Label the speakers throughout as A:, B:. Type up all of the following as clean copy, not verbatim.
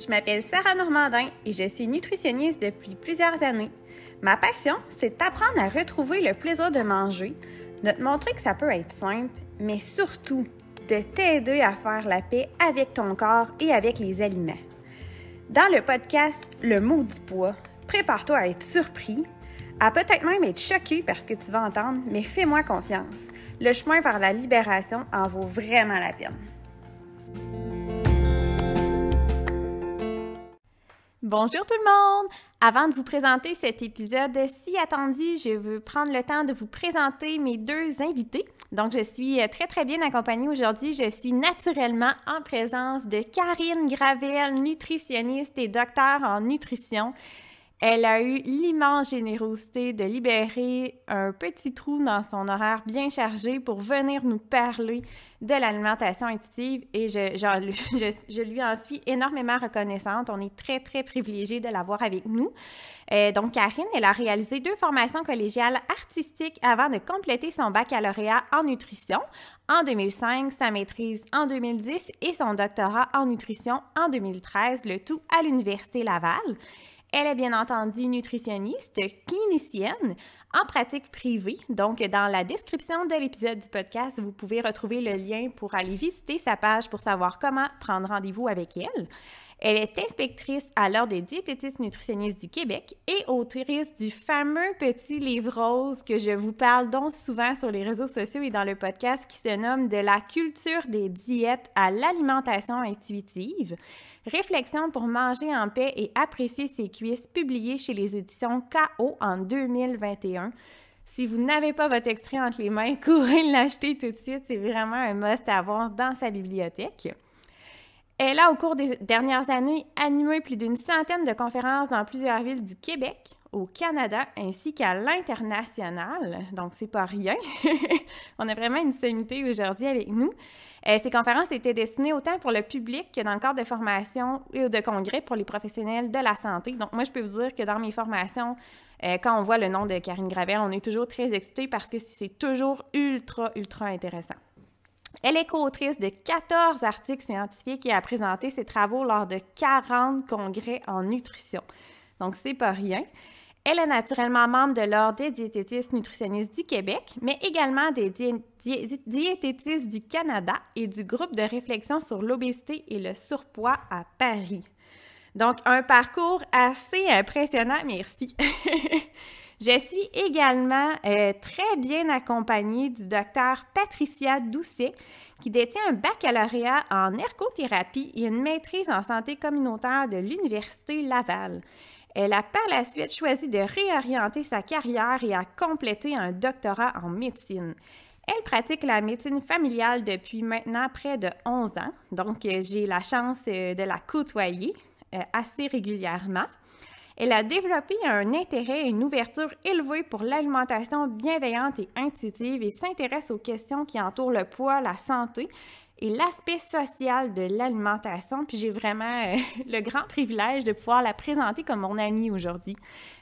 A: Je m'appelle Sarah Normandin et je suis nutritionniste depuis plusieurs années. Ma passion, c'est d'apprendre à retrouver le plaisir de manger, de te montrer que ça peut être simple, mais surtout de t'aider à faire la paix avec ton corps et avec les aliments. Dans le podcast Le Maudit Poids, prépare-toi à être surpris, à peut-être même être choqué par ce que tu vas entendre, mais fais-moi confiance. Le chemin vers la libération en vaut vraiment la peine. Bonjour tout le monde! Avant de vous présenter cet épisode si attendu, je veux prendre le temps de vous présenter mes deux invités. Donc, je suis très bien accompagnée aujourd'hui. Je suis naturellement en présence de Karine Gravel, nutritionniste et docteur en nutrition. Elle a eu l'immense générosité de libérer un petit trou dans son horaire bien chargé pour venir nous parler de l'alimentation intuitive et je lui en suis énormément reconnaissante. On est très privilégiés de l'avoir avec nous. Donc, Karine, elle a réalisé 2 formations collégiales artistiques avant de compléter son baccalauréat en nutrition en 2005, sa maîtrise en 2010 et son doctorat en nutrition en 2013, le tout à l'Université Laval. Elle est bien entendu nutritionniste, clinicienne, en pratique privée. Donc, dans la description de l'épisode du podcast, vous pouvez retrouver le lien pour aller visiter sa page pour savoir comment prendre rendez-vous avec elle. Elle est inspectrice à l'Ordre des diététistes nutritionnistes du Québec et autrice du fameux petit livre rose que je vous parle donc souvent sur les réseaux sociaux et dans le podcast qui se nomme « De la culture des diètes à l'alimentation intuitive ». Réflexion pour manger en paix et apprécier ses cuisses, publié chez les éditions KO en 2021. Si vous n'avez pas votre extrait entre les mains, courez l'acheter tout de suite. C'est vraiment un must à avoir dans sa bibliothèque. Elle a, au cours des dernières années, animé plus d'une centaine de conférences dans plusieurs villes du Québec, au Canada, ainsi qu'à l'international. Donc, c'est pas rien. On a vraiment une sommité aujourd'hui avec nous. Ces conférences étaient destinées autant pour le public que dans le cadre de formation ou de congrès pour les professionnels de la santé. Donc, moi, je peux vous dire que dans mes formations, quand on voit le nom de Karine Gravel, on est toujours très excités parce que c'est toujours ultra intéressant. Elle est co-autrice de 14 articles scientifiques et a présenté ses travaux lors de 40 congrès en nutrition. Donc, c'est pas rien. Elle est naturellement membre de l'Ordre des diététistes nutritionnistes du Québec, mais également des diététistes du Canada et du groupe de réflexion sur l'obésité et le surpoids à Paris. Donc, un parcours assez impressionnant, merci. Je suis également très bien accompagnée du docteur Patricia Doucet, qui détient un baccalauréat en ergothérapie et une maîtrise en santé communautaire de l'Université Laval. Elle a par la suite choisi de réorienter sa carrière et a complété un doctorat en médecine. Elle pratique la médecine familiale depuis maintenant près de 11 ans, donc j'ai la chance de la côtoyer assez régulièrement. Elle a développé un intérêt et une ouverture élevée pour l'alimentation bienveillante et intuitive et s'intéresse aux questions qui entourent le poids, la santé et l'aspect social de l'alimentation. Puis j'ai vraiment le grand privilège de pouvoir la présenter comme mon amie aujourd'hui.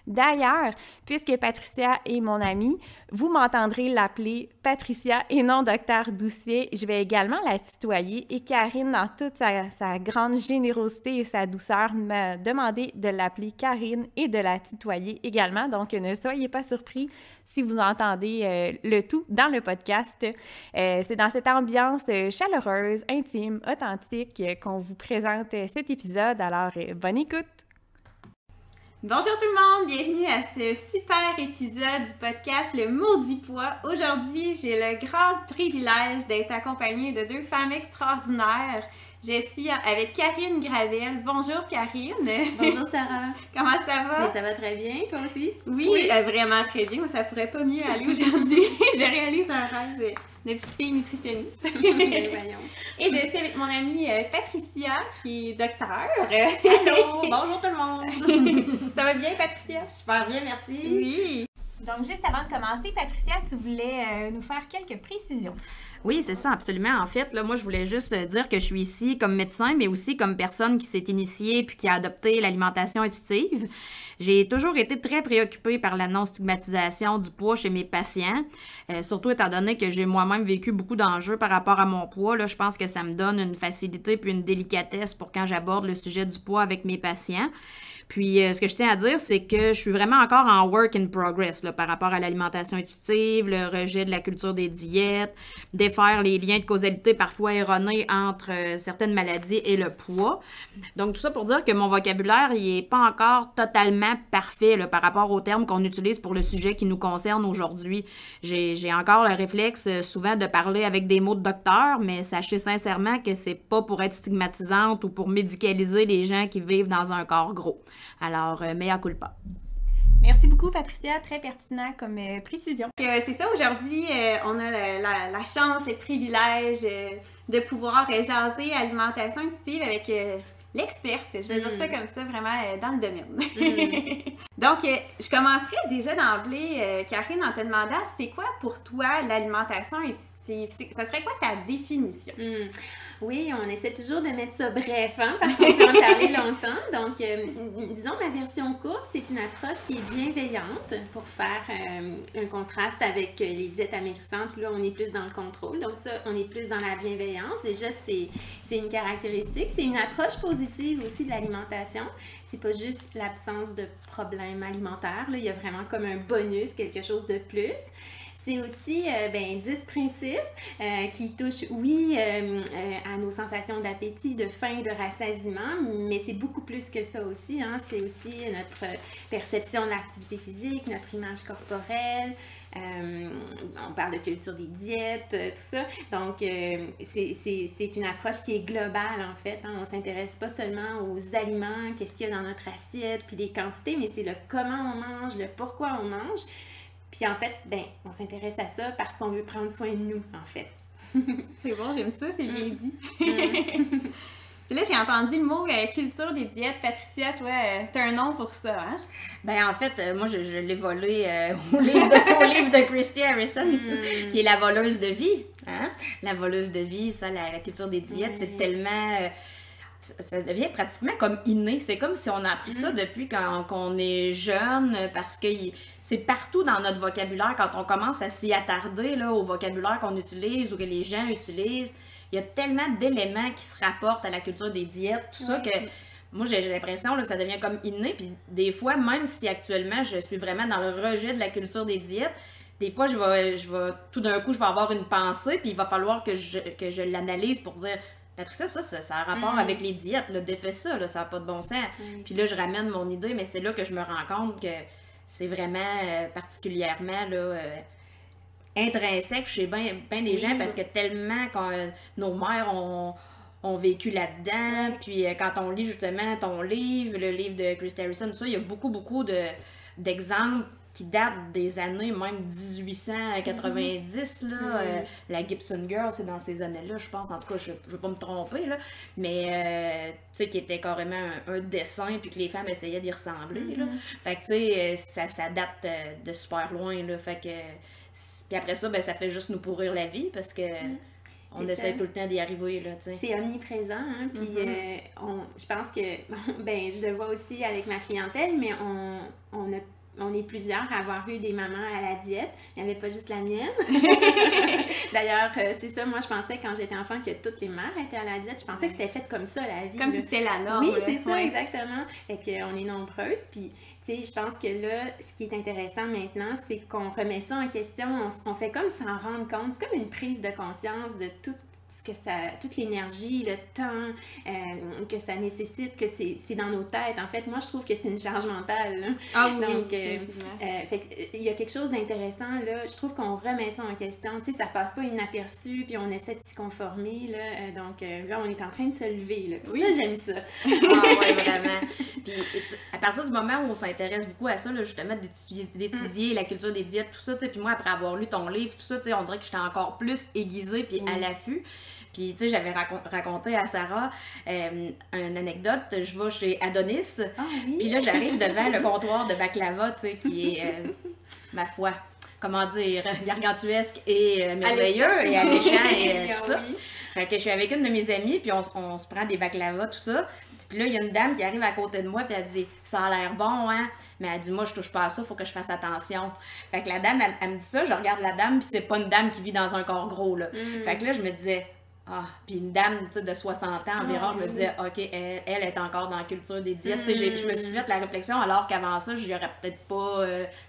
A: D'ailleurs, puisque Patricia est mon amie, vous m'entendrez l'appeler Patricia et non Docteur Doucet. Je vais également la tutoyer et Karine, dans toute sa grande générosité et sa douceur, m'a demandé de l'appeler Karine et de la tutoyer également. Donc, ne soyez pas surpris si vous entendez le tout dans le podcast. C'est dans cette ambiance chaleureuse, intime, authentique qu'on vous présente cet épisode. Alors, bonne écoute! Bonjour tout le monde, bienvenue à ce super épisode du podcast Le Maudit Poids. Aujourd'hui, j'ai le grand privilège d'être accompagnée de 2 femmes extraordinaires. Je suis avec Karine Gravel. Bonjour Karine.
B: Bonjour Sarah.
A: Comment ça va?
B: Mais ça va très bien, toi aussi?
A: Oui. Vraiment très bien. Ça pourrait pas mieux aller aujourd'hui. Je réalise un rêve de petite fille nutritionniste. Et je suis avec mon amie Patricia, qui est docteur.
B: Allô! Bonjour tout le monde!
A: Ça va bien, Patricia?
B: Super bien, merci!
A: Oui! Donc, juste avant de commencer, Patricia, tu voulais nous faire quelques précisions.
B: Oui, c'est ça, absolument. En fait, là, moi, je voulais juste dire que je suis ici comme médecin, mais aussi comme personne qui s'est initiée puis qui a adopté l'alimentation intuitive. J'ai toujours été très préoccupée par la non-stigmatisation du poids chez mes patients, surtout étant donné que j'ai moi-même vécu beaucoup d'enjeux par rapport à mon poids. Là, je pense que ça me donne une facilité puis une délicatesse pour quand j'aborde le sujet du poids avec mes patients. Puis, ce que je tiens à dire, c'est que je suis vraiment encore en work in progress là, par rapport à l'alimentation intuitive, le rejet de la culture des diètes, défaire les liens de causalité parfois erronés entre certaines maladies et le poids. Donc, tout ça pour dire que mon vocabulaire, il n'est pas encore totalement parfait là, par rapport aux termes qu'on utilise pour le sujet qui nous concerne aujourd'hui. J'ai encore le réflexe souvent de parler avec des mots de docteur, mais sachez sincèrement que c'est pas pour être stigmatisante ou pour médicaliser les gens qui vivent dans un corps gros. Alors, mea culpa.
A: Merci beaucoup, Patricia. Très pertinent comme précision. C'est ça, aujourd'hui, on a la chance, le privilège de pouvoir jaser alimentation intuitive avec l'experte. Je vais dire ça comme ça, vraiment dans le domaine. Donc, je commencerai déjà d'emblée, Karine, en te demandant, c'est quoi pour toi l'alimentation intuitive? Ça serait quoi ta définition?
C: Oui, on essaie toujours de mettre ça bref, hein, parce qu'on peut en parler longtemps. Donc, disons, ma version courte, c'est une approche qui est bienveillante pour faire un contraste avec les diètes amaigrissantes. Là, on est plus dans le contrôle. Donc, ça, on est plus dans la bienveillance. Déjà, c'est une caractéristique. C'est une approche positive aussi de l'alimentation. C'est pas juste l'absence de problèmes alimentaires. Là, il y a vraiment comme un bonus, quelque chose de plus. C'est aussi 10 principes qui touchent, oui, à nos sensations d'appétit, de faim, de rassasiement, mais c'est beaucoup plus que ça aussi. Hein. C'est aussi notre perception de l'activité physique, notre image corporelle. On parle de culture des diètes, tout ça. Donc, c'est une approche qui est globale, en fait. Hein. On ne s'intéresse pas seulement aux aliments, qu'est-ce qu'il y a dans notre assiette, puis les quantités, mais c'est le comment on mange, le pourquoi on mange. Puis en fait, on s'intéresse à ça parce qu'on veut prendre soin de nous, en fait.
A: C'est bon, j'aime ça, c'est bien dit. Là, j'ai entendu le mot culture des diètes. Patricia, toi, t'as un nom pour ça, hein?
B: En fait, moi, je l'ai volé au livre de Christy Harrison, qui est la voleuse de vie. Hein? La voleuse de vie, ça, la culture des diètes, c'est tellement... ça devient pratiquement comme inné. C'est comme si on a appris ça depuis qu'on est jeune, parce que c'est partout dans notre vocabulaire. Quand on commence à s'y attarder là, au vocabulaire qu'on utilise ou que les gens utilisent, il y a tellement d'éléments qui se rapportent à la culture des diètes, tout ça, que moi, j'ai l'impression là, que ça devient comme inné. Puis des fois, même si actuellement, je suis vraiment dans le rejet de la culture des diètes, des fois, je vais tout d'un coup, je vais avoir une pensée, puis il va falloir que je l'analyse pour dire... Patricia, ça a rapport avec les diètes, là, défais ça, là, ça n'a pas de bon sens. Puis là, je ramène mon idée, mais c'est là que je me rends compte que c'est vraiment particulièrement là, intrinsèque chez bien des gens, parce que tellement nos mères ont vécu là-dedans. Puis quand on lit justement ton livre, le livre de Christy Harrison, tout ça, il y a beaucoup d'exemples qui datent des années même 1890, là. La Gibson Girl, c'est dans ces années-là, je pense. En tout cas, je ne veux pas me tromper, là. Mais, tu sais, qui était carrément un dessin, puis que les femmes essayaient d'y ressembler, là. Fait que, tu sais, ça date de super loin, là. Fait que... Puis après ça, ça fait juste nous pourrir la vie, parce que... On essaie tout le temps d'y arriver, là, tu sais.
C: C'est omniprésent, hein, puis je pense que, je le vois aussi avec ma clientèle, mais on est plusieurs à avoir eu des mamans à la diète. Il n'y avait pas juste la mienne. D'ailleurs, c'est ça, moi, je pensais quand j'étais enfant que toutes les mères étaient à la diète. Je pensais que c'était fait comme ça, la vie.
A: Comme si c'était la norme.
C: Oui, c'est ça, exactement. Fait qu'on est nombreuses. Puis, tu sais, je pense que là, ce qui est intéressant maintenant, c'est qu'on remet ça en question. On fait comme s'en rendre compte. C'est comme une prise de conscience de toute l'énergie, le temps que ça nécessite, que c'est dans nos têtes. En fait, moi, je trouve que c'est une charge mentale. Là.
A: Ah oui,
C: donc, il y a quelque chose d'intéressant, là. Je trouve qu'on remet ça en question. Tu sais, ça passe pas inaperçu, puis on essaie de s'y conformer, là. Donc, là, on est en train de se lever, là. Puis ça, j'aime ça.
B: Ah ouais, vraiment. Puis, à partir du moment où on s'intéresse beaucoup à ça, là, justement, d'étudier la culture des diètes, tout ça, tu sais, puis moi, après avoir lu ton livre, tout ça, tu sais, on dirait que j'étais encore plus aiguisée, puis à l'affût. Puis, tu sais, j'avais raconté à Sarah une anecdote. Je vais chez Adonis. Puis là, j'arrive devant le comptoir de baklava, tu sais, qui est, ma foi, comment dire, gargantuesque et merveilleux et alléchant et tout ça. Fait que je suis avec une de mes amies, puis on se prend des baklavas, tout ça. Puis là, il y a une dame qui arrive à côté de moi, puis elle dit « Ça a l'air bon, hein? » Mais elle dit « Moi, je touche pas à ça, faut que je fasse attention. » Fait que la dame, elle me dit ça, je regarde la dame, puis c'est pas une dame qui vit dans un corps gros, là. Fait que là, je me disais... Ah, puis une dame, tu sais, de 60 ans environ, je me disais, OK, elle est encore dans la culture des diètes. Tu sais, je me suis fait la réflexion, alors qu'avant ça, j'y aurais peut-être pas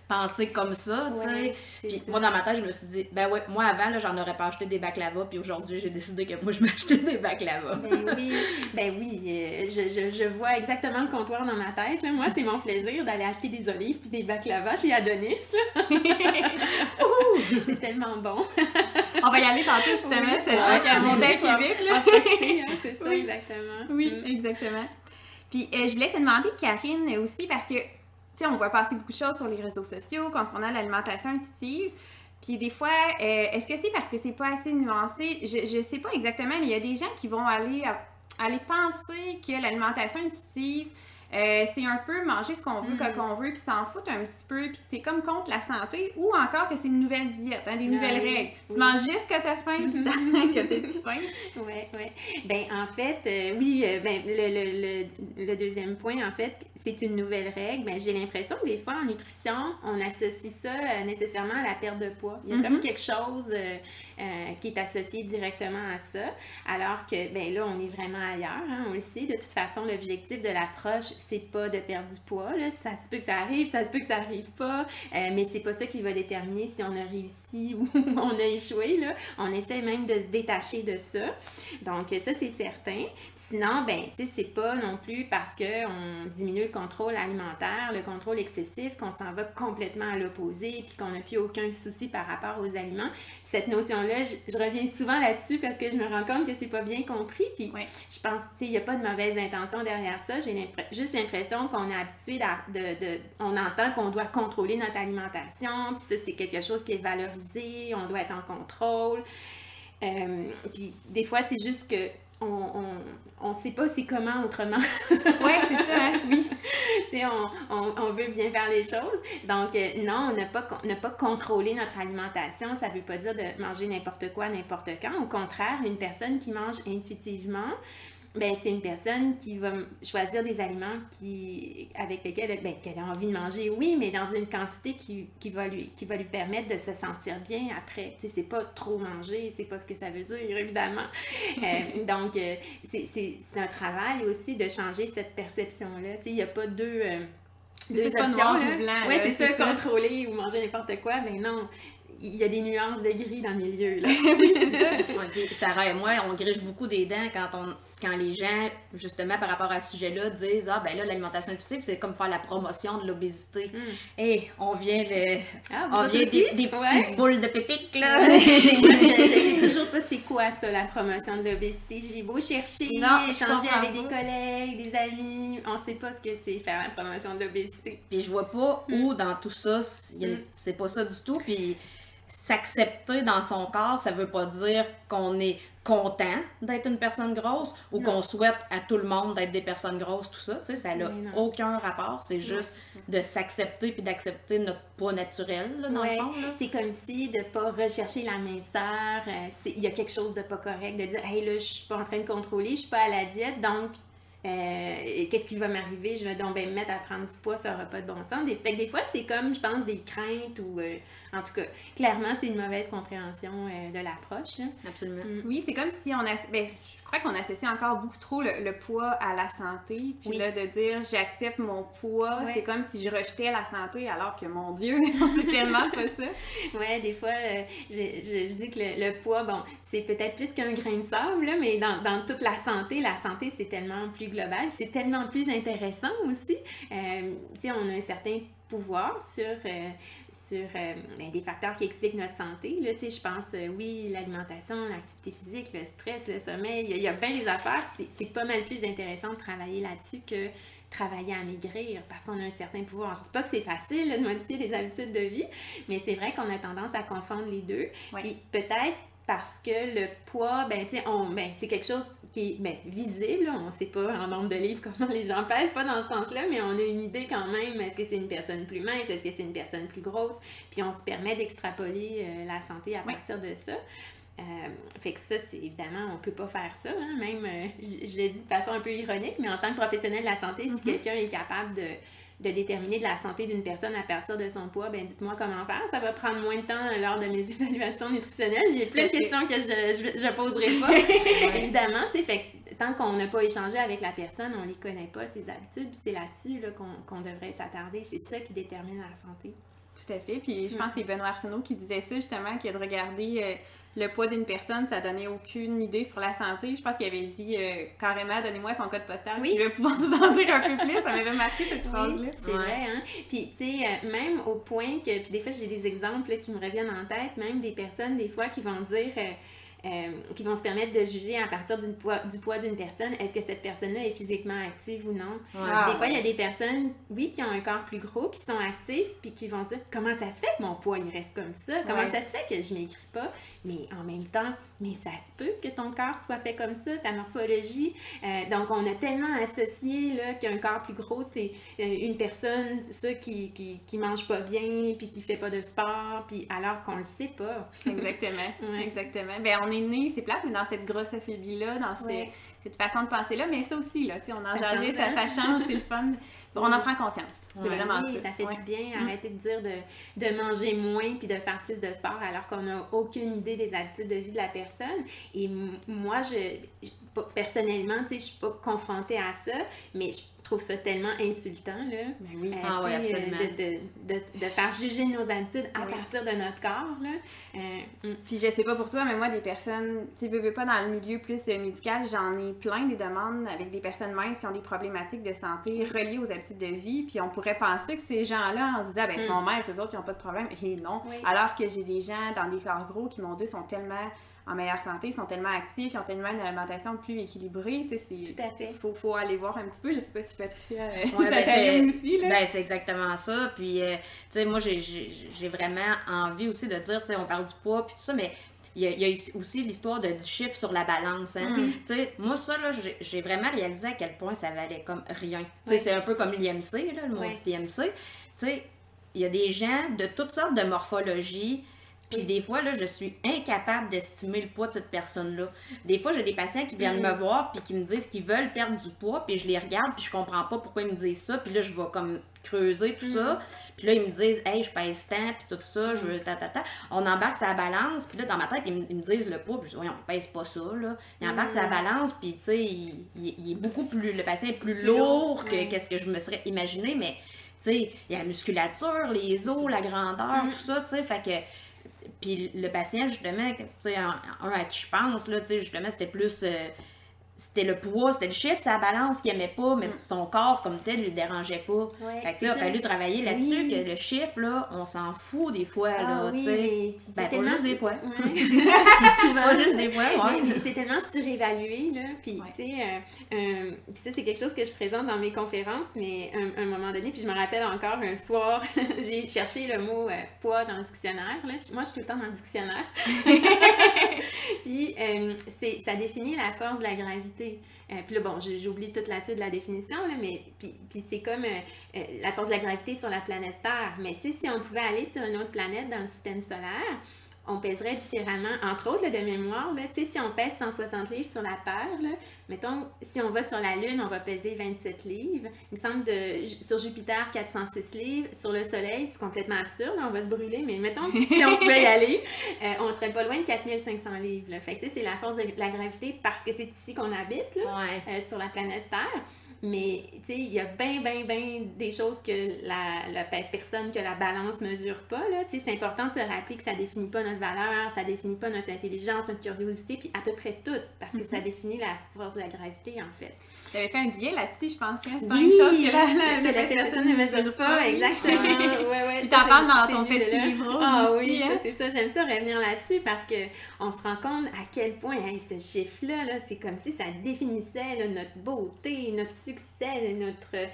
B: pensé comme ça, tu sais. Puis moi, dans ma tête, je me suis dit, ben ouais, moi, avant, là, j'en aurais pas acheté des baklava, puis aujourd'hui, j'ai décidé que moi, je m'achetais des baklava.
C: Ben oui, je vois exactement le comptoir dans ma tête, là. Moi, c'est mon plaisir d'aller acheter des olives puis des baklava chez Adonis, là. C'est tellement bon.
A: On va y aller tantôt, justement, c'est donc à monter à Québec, là.
C: C'est ça,
A: oui.
C: exactement.
A: Oui, exactement. Puis, je voulais te demander, Karine, aussi, parce que, tu sais, on voit passer beaucoup de choses sur les réseaux sociaux concernant l'alimentation intuitive. Puis, des fois, est-ce que c'est parce que c'est pas assez nuancé? Je sais pas exactement, mais il y a des gens qui vont aller penser que l'alimentation intuitive, c'est un peu manger ce qu'on veut quand on veut, puis s'en foutre un petit peu, puis c'est comme contre la santé, ou encore que c'est une nouvelle diète, hein, des nouvelles règles. Tu manges juste que t'as faim, puis que t'as plus faim.
C: Oui. Ben, en fait, oui, ben, le deuxième point, en fait, c'est une nouvelle règle. Ben, j'ai l'impression que des fois, en nutrition, on associe ça nécessairement à la perte de poids. Il y a comme quelque chose qui est associé directement à ça, alors que, ben là, on est vraiment ailleurs, hein, on le sait. De toute façon, l'objectif de l'approche, c'est pas de perdre du poids, là. Ça se peut que ça arrive, ça se peut que ça arrive pas, mais c'est pas ça qui va déterminer si on a réussi ou on a échoué, là. On essaie même de se détacher de ça. Donc, ça, c'est certain. Sinon, ben, tu sais, c'est pas non plus parce qu'on diminue le contrôle alimentaire, le contrôle excessif, qu'on s'en va complètement à l'opposé, puis qu'on n'a plus aucun souci par rapport aux aliments. Puis cette notion-là, je reviens souvent là-dessus parce que je me rends compte que c'est pas bien compris, puis je pense, tu sais, il n'y a pas de mauvaise intention derrière ça. J'ai juste l'impression qu'on est habitué on entend qu'on doit contrôler notre alimentation, puis ça, c'est quelque chose qui est valorisé, on doit être en contrôle. Puis des fois, c'est juste que on sait pas c'est comment autrement.
A: Ouais, c'est ça, hein? Oui.
C: Tu sais, on veut bien faire les choses. Donc, non, on n'a pas contrôlé notre alimentation. Ça veut pas dire de manger n'importe quoi, n'importe quand. Au contraire, une personne qui mange intuitivement, ben, c'est une personne qui va choisir des aliments avec lesquels qu'elle a envie de manger, oui, mais dans une quantité qui va lui permettre de se sentir bien après. Tu sais, c'est pas trop manger, c'est pas ce que ça veut dire, évidemment. Donc, c'est un travail aussi de changer cette perception-là. Tu sais, il n'y a pas deux options.
A: Pas noir ou blanc.
C: Oui, c'est ça, contrôler ou manger n'importe quoi, mais non. Il y a des nuances de gris dans le milieu, là.
A: Oui, c'est ça.
B: Sarah et moi, on grige beaucoup des dents quand les gens, justement, par rapport à ce sujet-là, disent « Ah, ben là, l'alimentation intuitive, c'est comme faire la promotion de l'obésité. Et on vient des petites boules de pépites, là.
C: Je sais toujours pas c'est quoi, ça, la promotion de l'obésité. J'ai beau chercher, échanger avec des collègues, des amis, on sait pas ce que c'est faire la promotion de l'obésité.
B: Puis je vois pas où, dans tout ça, c'est pas ça du tout. Puis s'accepter dans son corps, ça veut pas dire qu'on est content d'être une personne grosse ou qu'on souhaite à tout le monde d'être des personnes grosses, tout ça, tu sais, ça n'a aucun rapport, c'est juste de s'accepter puis d'accepter notre poids naturel, là, dans le fond. Là.
C: C'est comme si de pas rechercher la minceur, il y a quelque chose de pas correct, de dire « Hey, là, je suis pas en train de contrôler, je suis pas à la diète, donc... qu'est-ce qui va m'arriver? Je vais donc me mettre à prendre du poids, ça n'aura pas de bon sens. Fait que des fois, c'est comme, je pense, des craintes ou... en tout cas, clairement, c'est une mauvaise compréhension de l'approche. Hein.
B: Absolument.
A: Oui, c'est comme si on a... Ben, je crois qu'on associe encore beaucoup trop le poids à la santé. Puis là, de dire « j'accepte mon poids c'est comme si je rejetais la santé alors que, mon Dieu, c'est tellement pas ça. Oui,
C: des fois, je dis que le poids, bon, c'est peut-être plus qu'un grain de sable, là, mais dans toute la santé, c'est tellement plus global, puis c'est tellement plus intéressant aussi. Tu sais, on a un certain pouvoir sur des facteurs qui expliquent notre santé. Là, je pense, oui, l'alimentation, l'activité physique, le stress, le sommeil, il y a bien des affaires. C'est pas mal plus intéressant de travailler là-dessus que travailler à maigrir parce qu'on a un certain pouvoir. Je dis pas que c'est facile là, de modifier des habitudes de vie, mais c'est vrai qu'on a tendance à confondre les deux. Puis peut-être parce que le poids, c'est quelque chose qui est visible. On ne sait pas en nombre de livres comment les gens pèsent, pas dans ce sens-là, mais on a une idée quand même. Est-ce que c'est une personne plus mince? Est-ce que c'est une personne plus grosse? Puis on se permet d'extrapoler la santé à partir de ça. Fait que ça, c'est évidemment, on peut pas faire ça, hein, même, je le dis de façon un peu ironique, mais en tant que professionnel de la santé, si quelqu'un est capable de déterminer de la santé d'une personne à partir de son poids, ben dites-moi comment faire. Ça va prendre moins de temps lors de mes évaluations nutritionnelles. J'ai plein de questions que je poserai pas, évidemment, tu sais, fait que tant qu'on n'a pas échangé avec la personne, on les connaît pas, ses habitudes, puis c'est là-dessus là, qu'on devrait s'attarder. C'est ça qui détermine la santé.
A: Tout à fait. Puis je pense que c'est Benoît Arsenault qui disait ça, justement, qu'il a de regarder le poids d'une personne, ça donnait aucune idée sur la santé. Je pense qu'il avait dit carrément, donnez-moi son code postal, puis je vais pouvoir vous en dire un peu plus. Ça m'avait marqué cette phrase-là.
C: C'est vrai, hein? Puis, tu sais, même au point que, puis des fois, j'ai des exemples là, qui me reviennent en tête, même des personnes, des fois, qui vont dire... qui vont se permettre de juger à partir du poids d'une personne, est-ce que cette personne-là est physiquement active ou non. Des fois, il y a des personnes, oui, qui ont un corps plus gros, qui sont actifs, puis qui vont se dire, comment ça se fait que mon poids, il reste comme ça? Comment ça se fait que je maigris pas? Mais en même temps, mais ça se peut que ton corps soit fait comme ça, ta morphologie. Donc, on a tellement associé là, qu'un corps plus gros, c'est une personne, ça, qui mange pas bien, puis qui fait pas de sport, puis alors qu'on le sait pas.
A: Exactement, exactement. Ben, on est né, c'est plate, mais dans cette grossophobie-là, dans cette façon de penser-là, mais ça aussi, là, tu sais, on en jasait, ça change, c'est le fun. Bon, on en prend conscience. C'est vraiment
C: ça fait du bien. Arrêter de dire de manger moins puis de faire plus de sport alors qu'on n'a aucune idée des habitudes de vie de la personne. Et moi, personnellement, tu sais, je suis pas confrontée à ça, mais je trouve ça tellement insultant, là.
A: Ben oui.
B: Absolument.
C: De faire juger nos habitudes à partir de notre corps, là.
A: Puis je sais pas pour toi, mais moi, des personnes, tu veux pas dans le milieu plus médical, j'en ai plein des demandes avec des personnes minces qui ont des problématiques de santé reliées aux habitudes de vie, puis on pourrait penser que ces gens-là, on se disant, ben, ils sont minces, eux autres, ils n'ont pas de problème, et non. Alors que j'ai des gens dans des corps gros qui, mon Dieu, sont tellement en meilleure santé, ils sont tellement actifs, ils ont tellement une alimentation plus équilibrée, tu sais,
C: tout à fait.
A: Faut aller voir un petit peu, je sais pas si Patricia
B: aussi, là. Ben, c'est exactement ça, puis, tu sais, moi, j'ai vraiment envie aussi de dire, tu sais, on parle du poids, puis tout ça, mais il y a aussi l'histoire du chiffre sur la balance, hein. Tu sais, moi, ça, là, j'ai vraiment réalisé à quel point ça valait comme rien. Tu sais, c'est un peu comme l'IMC, là, le maudit IMC. Tu sais, il y a des gens de toutes sortes de morphologies. Puis des fois, là, je suis incapable d'estimer le poids de cette personne-là. Des fois, j'ai des patients qui viennent me voir puis qui me disent qu'ils veulent perdre du poids, puis je les regarde puis je comprends pas pourquoi ils me disent ça. Puis là, je vais comme creuser tout ça. Puis là, ils me disent « Hey, je pèse tant, puis tout ça, je veux On embarque sa balance, puis là, dans ma tête, ils me disent le poids. Puis je dis « Voyons, on pèse pas ça, là. » Ils embarquent sa balance, puis tu sais, il est beaucoup plus... Le patient est plus lourd que qu'est-ce que je me serais imaginé, mais tu sais, il y a la musculature, les os, la grandeur, tout ça, tu sais, fait que... Puis le patient, justement, tu sais, un à qui je pense, là, tu sais, justement, c'était plus... c'était le poids, c'était le chiffre, sa balance qu'il aimait pas, mais son corps comme tel, il le dérangeait pas. Fait que ça, il a fallu travailler là-dessus, que le chiffre, là, on s'en fout des fois, là, tu sais. Ben, pas juste des fois.
C: Souvent.
B: Pas juste des fois,
C: mais c'est tellement surévalué, là. Puis, tu sais, puis ça, c'est quelque chose que je présente dans mes conférences, mais à un moment donné, puis je me rappelle encore un soir, j'ai cherché le mot poids dans le dictionnaire, là. Moi, je suis tout le temps dans le dictionnaire. Puis, ça définit la force de la gravité. Puis là, bon, j'oublie toute la suite de la définition, là, mais puis c'est comme la force de la gravité sur la planète Terre. Mais tu sais, si on pouvait aller sur une autre planète dans le système solaire, on pèserait différemment. Entre autres, là, de mémoire, tu sais, si on pèse 160 livres sur la Terre, là, mettons, si on va sur la Lune, on va peser 27 livres. Il me semble sur Jupiter, 406 livres. Sur le Soleil, c'est complètement absurde, là, on va se brûler, mais mettons, si on pouvait y aller, on serait pas loin de 4500 livres. Là. Fait que, tu sais, c'est la force de la gravité parce que c'est ici qu'on habite, là, sur la planète Terre. Mais, tu sais, il y a bien des choses que la pèse-personne, que la balance mesure pas, là. Tu sais, c'est important de se rappeler que ça définit pas notre valeur, ça définit pas notre intelligence, notre curiosité, puis à peu près tout, parce que ça définit la force de la gravité, en fait.
A: Tu avais fait un billet là-dessus, je pense. C'est une chose que la
C: personne ne mesure pas, exactement. Ouais,
A: puis t'en parles dans ton petit livre.
C: Ah oui, ça, c'est ça. J'aime ça revenir là-dessus parce qu'on se rend compte à quel point ce chiffre-là, là, c'est comme si ça définissait là, notre beauté, notre succès, notre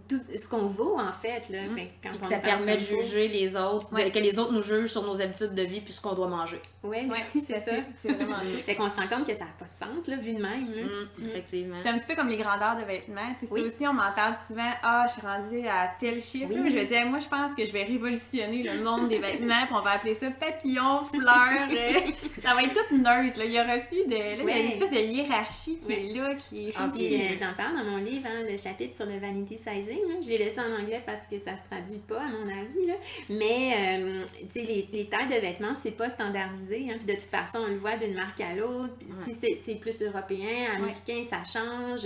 C: tout ce qu'on vaut, en fait. Là.
B: Quand ça permet de juger les autres, que les autres nous jugent sur nos habitudes de vie puis ce qu'on doit manger.
C: Oui,
A: Ouais,
C: c'est ça.
A: C'est vraiment ça.
C: Fait qu'on se rend compte que ça n'a pas de sens, là, vu de même. Là.
B: Effectivement.
A: C'est un petit peu comme les grandeurs de vêtements. Tu sais,
C: Oui.
A: ça aussi, on m'en parle souvent. Ah, je suis rendue à tel chiffre.
C: Oui.
A: Là, je vais dire, moi, je pense que je vais révolutionner le monde des vêtements. Puis on va appeler ça papillon, fleurs. Ça va être tout neutre. Là. Il y aura plus de. Là, il y a une espèce de hiérarchie qui est là. Qui est...
C: Puis j'en parle dans mon livre, hein, le chapitre sur le vanity sizing. Là. Je l'ai laissé en anglais parce que ça se traduit pas, à mon avis. Là. Mais, tu sais, les tailles de vêtements, c'est pas standardisé. Hein. Puis de toute façon, on le voit d'une marque à l'autre. Puis si c'est plus européen, américain, ça change.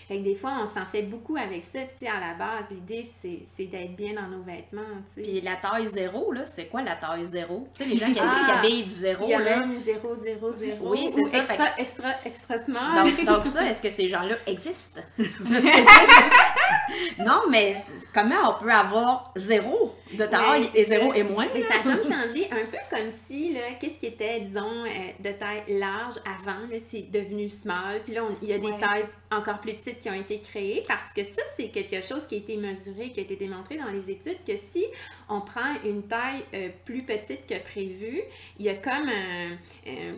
C: Fait que des fois, on s'en fait beaucoup avec ça. Puis, tu sais, à la base, l'idée, c'est d'être bien dans nos vêtements, tu sais.
B: Puis la taille 0, là, c'est quoi la taille 0? Tu sais, les gens qui habillent du 0,
C: il y a
B: là.
C: même 0, 0, 0.
B: Oui, c'est ça.
C: Extra small.
B: Donc ça, est-ce que ces gens-là existent? Parce que, non, mais comment on peut avoir 0 de taille et 0 et moins?
C: Mais ça a comme changé, un peu comme si, là, qu'est-ce qui était, disons, de taille large avant, là, c'est devenu small. Puis là, il y a des tailles encore plus petites qui ont été créées parce que ça, c'est quelque chose qui a été mesuré, qui a été démontré dans les études, que si on prend une taille plus petite que prévu, il y a comme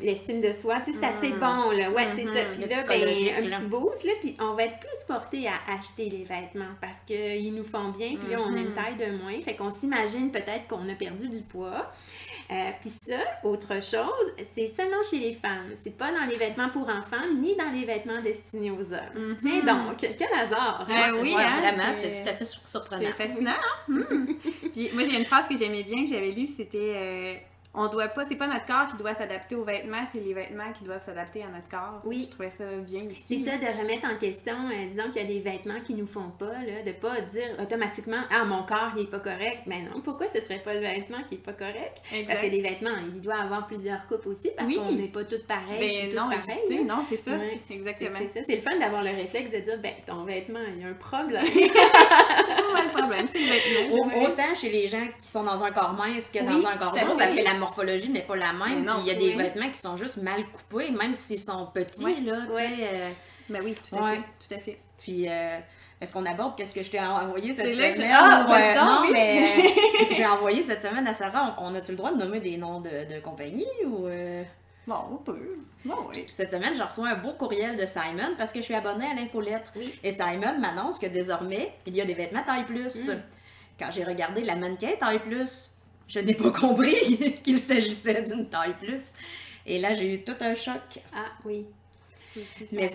C: l'estime de soi, tu sais, c'est assez bon, là. Ouais, c'est ça. Puis là, ben, un petit boost, là, puis on va être plus porté à acheter les vêtements parce qu'ils nous font bien, puis là, on a une taille de moins. Fait qu'on s'imagine peut-être qu'on a perdu du poids. Puis ça, autre chose, c'est seulement chez les femmes. C'est pas dans les vêtements pour enfants, ni dans les vêtements destinés aux hommes. Tiens donc, quel hasard!
A: Oui,
B: hein, vraiment, c'est tout à fait surprenant.
A: C'est fascinant, hein? Puis moi, j'ai une phrase que j'aimais bien, que j'avais lue, c'était... on doit pas, c'est pas notre corps qui doit s'adapter aux vêtements, c'est les vêtements qui doivent s'adapter à notre corps.
C: Oui.
A: Je trouvais ça bien ici.
C: C'est ça, de remettre en question, disons qu'il y a des vêtements qui nous font pas, là, de pas dire automatiquement « Ah, mon corps, il est pas correct ». Mais non, pourquoi ce serait pas le vêtement qui est pas correct?
A: Exact.
C: Parce que des vêtements, il doit avoir plusieurs coupes aussi, parce qu'on n'est pas toutes pareilles, tous pareils.
A: Non, c'est ça, exactement.
C: C'est ça, c'est le fun d'avoir le réflexe de dire « Ben, ton vêtement, il y a un problème ».
A: Pas le problème, c'est le vêtement.
B: Autant chez les gens qui sont dans un corps mince que dans un corps gros, parce que la morphologie n'est pas la même. Puis il y a des vêtements qui sont juste mal coupés, même s'ils sont petits, là, tu sais.
A: Ben oui, tout à fait.
B: Puis, est-ce qu'on aborde qu'est-ce que je t'ai envoyé cette
A: semaine?
B: Non, mais j'ai envoyé cette semaine à Sarah. On a-tu le droit de nommer des noms de compagnie ou...
A: Bon, on peut. Bon, oui.
B: Cette semaine, je reçois un beau courriel de Simon parce que je suis abonnée à l'infolettre. Oui. Et Simon m'annonce que désormais, il y a des vêtements taille plus. Quand j'ai regardé la mannequin taille plus, je n'ai pas compris qu'il s'agissait d'une taille plus. Et là, j'ai eu tout un choc.
C: Ah oui.
B: Mais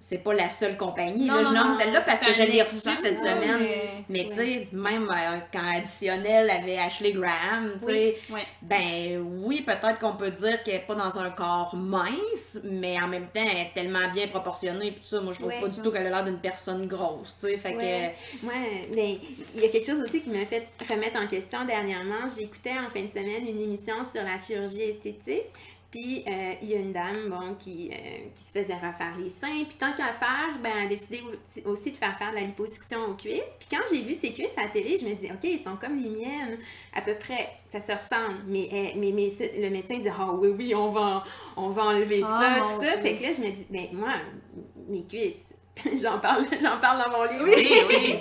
B: c'est pas la seule compagnie. Là, je nomme celle-là parce que je l'ai reçue cette semaine. Mais tu sais, même quand Additionnel avait Ashley Graham, tu sais, ben oui, peut-être qu'on peut dire qu'elle n'est pas dans un corps mince, mais en même temps, elle est tellement bien proportionnée. Puis ça, moi, je trouve pas du tout qu'elle a l'air d'une personne grosse, tu sais. Fait que...
C: mais il y a quelque chose aussi qui m'a fait remettre en question dernièrement. J'écoutais en fin de semaine une émission sur la chirurgie esthétique. Puis, il y a une dame, bon, qui se faisait refaire les seins. Puis, tant qu'à faire, ben, elle a décidé aussi de faire de la liposuction aux cuisses. Puis, quand j'ai vu ses cuisses à la télé, je me dis, OK, ils sont comme les miennes, à peu près, ça se ressemble. Mais le médecin dit, ah oui, on va enlever ça, tout ça. Fait que là, je me dis, ben, moi, mes cuisses, j'en parle dans mon livre.
B: Oui.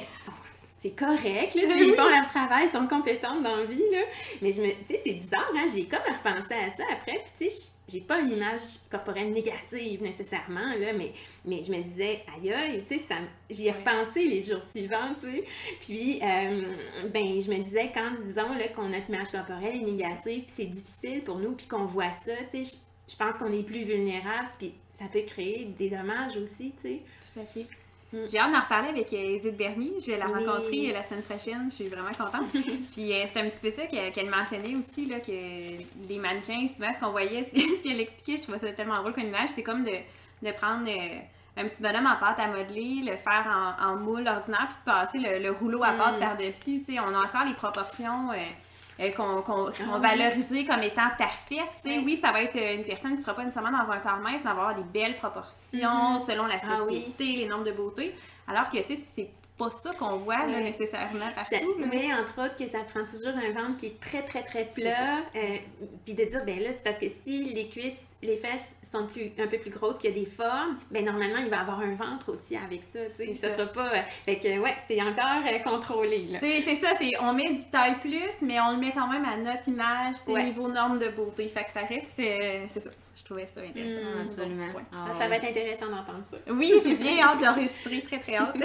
C: C'est correct, là, ils font leur travail, ils sont compétentes dans la vie, là. Mais tu sais, c'est bizarre, hein, j'ai comme repensé à ça après, puis tu sais, j'ai pas une image corporelle négative nécessairement, là, mais je me disais, aïe, tu sais, j'y ai repensé les jours suivants, tu sais. Puis, ben, je me disais, quand, disons, là, qu'on notre image corporelle est négative, puis c'est difficile pour nous, puis qu'on voit ça, tu sais, je pense qu'on est plus vulnérable, puis ça peut créer des dommages aussi, tu sais.
A: Tout à fait. J'ai hâte d'en reparler avec Edith Bernier. Je vais la rencontrer la semaine prochaine. Je suis vraiment contente. Puis c'est un petit peu ça qu'elle mentionnait aussi, là, que les mannequins, souvent, ce qu'on voyait, ce qu'elle expliquait, je trouvais ça tellement drôle comme image, c'est comme de prendre un petit bonhomme en pâte à modeler, le faire en moule ordinaire, puis de passer le rouleau à pâte par-dessus. On a encore les proportions... qui sont valorisées comme étant parfaites. Oui, ça va être une personne qui ne sera pas nécessairement dans un corps mince, mais avoir des belles proportions selon la société, les normes de beauté. Alors que, tu sais, c'est pas ça qu'on voit là, nécessairement partout.
C: Mais entre autres, que ça prend toujours un ventre qui est très, très, très plat. Puis de dire, ben là, c'est parce que si les cuisses les fesses sont un peu plus grosses, qu'il y a des formes, ben normalement, il va avoir un ventre aussi avec ça, tu sais. Ça sera pas... fait que, ouais, c'est encore contrôlé, là.
A: C'est ça, on met du taille plus, mais on le met quand même à notre image, c'est niveau norme de beauté. Fait que ça reste... c'est ça. Je trouvais ça intéressant.
B: Absolument.
C: Ça va être intéressant d'entendre ça.
A: Oui, j'ai bien hâte d'enregistrer, très très hâte.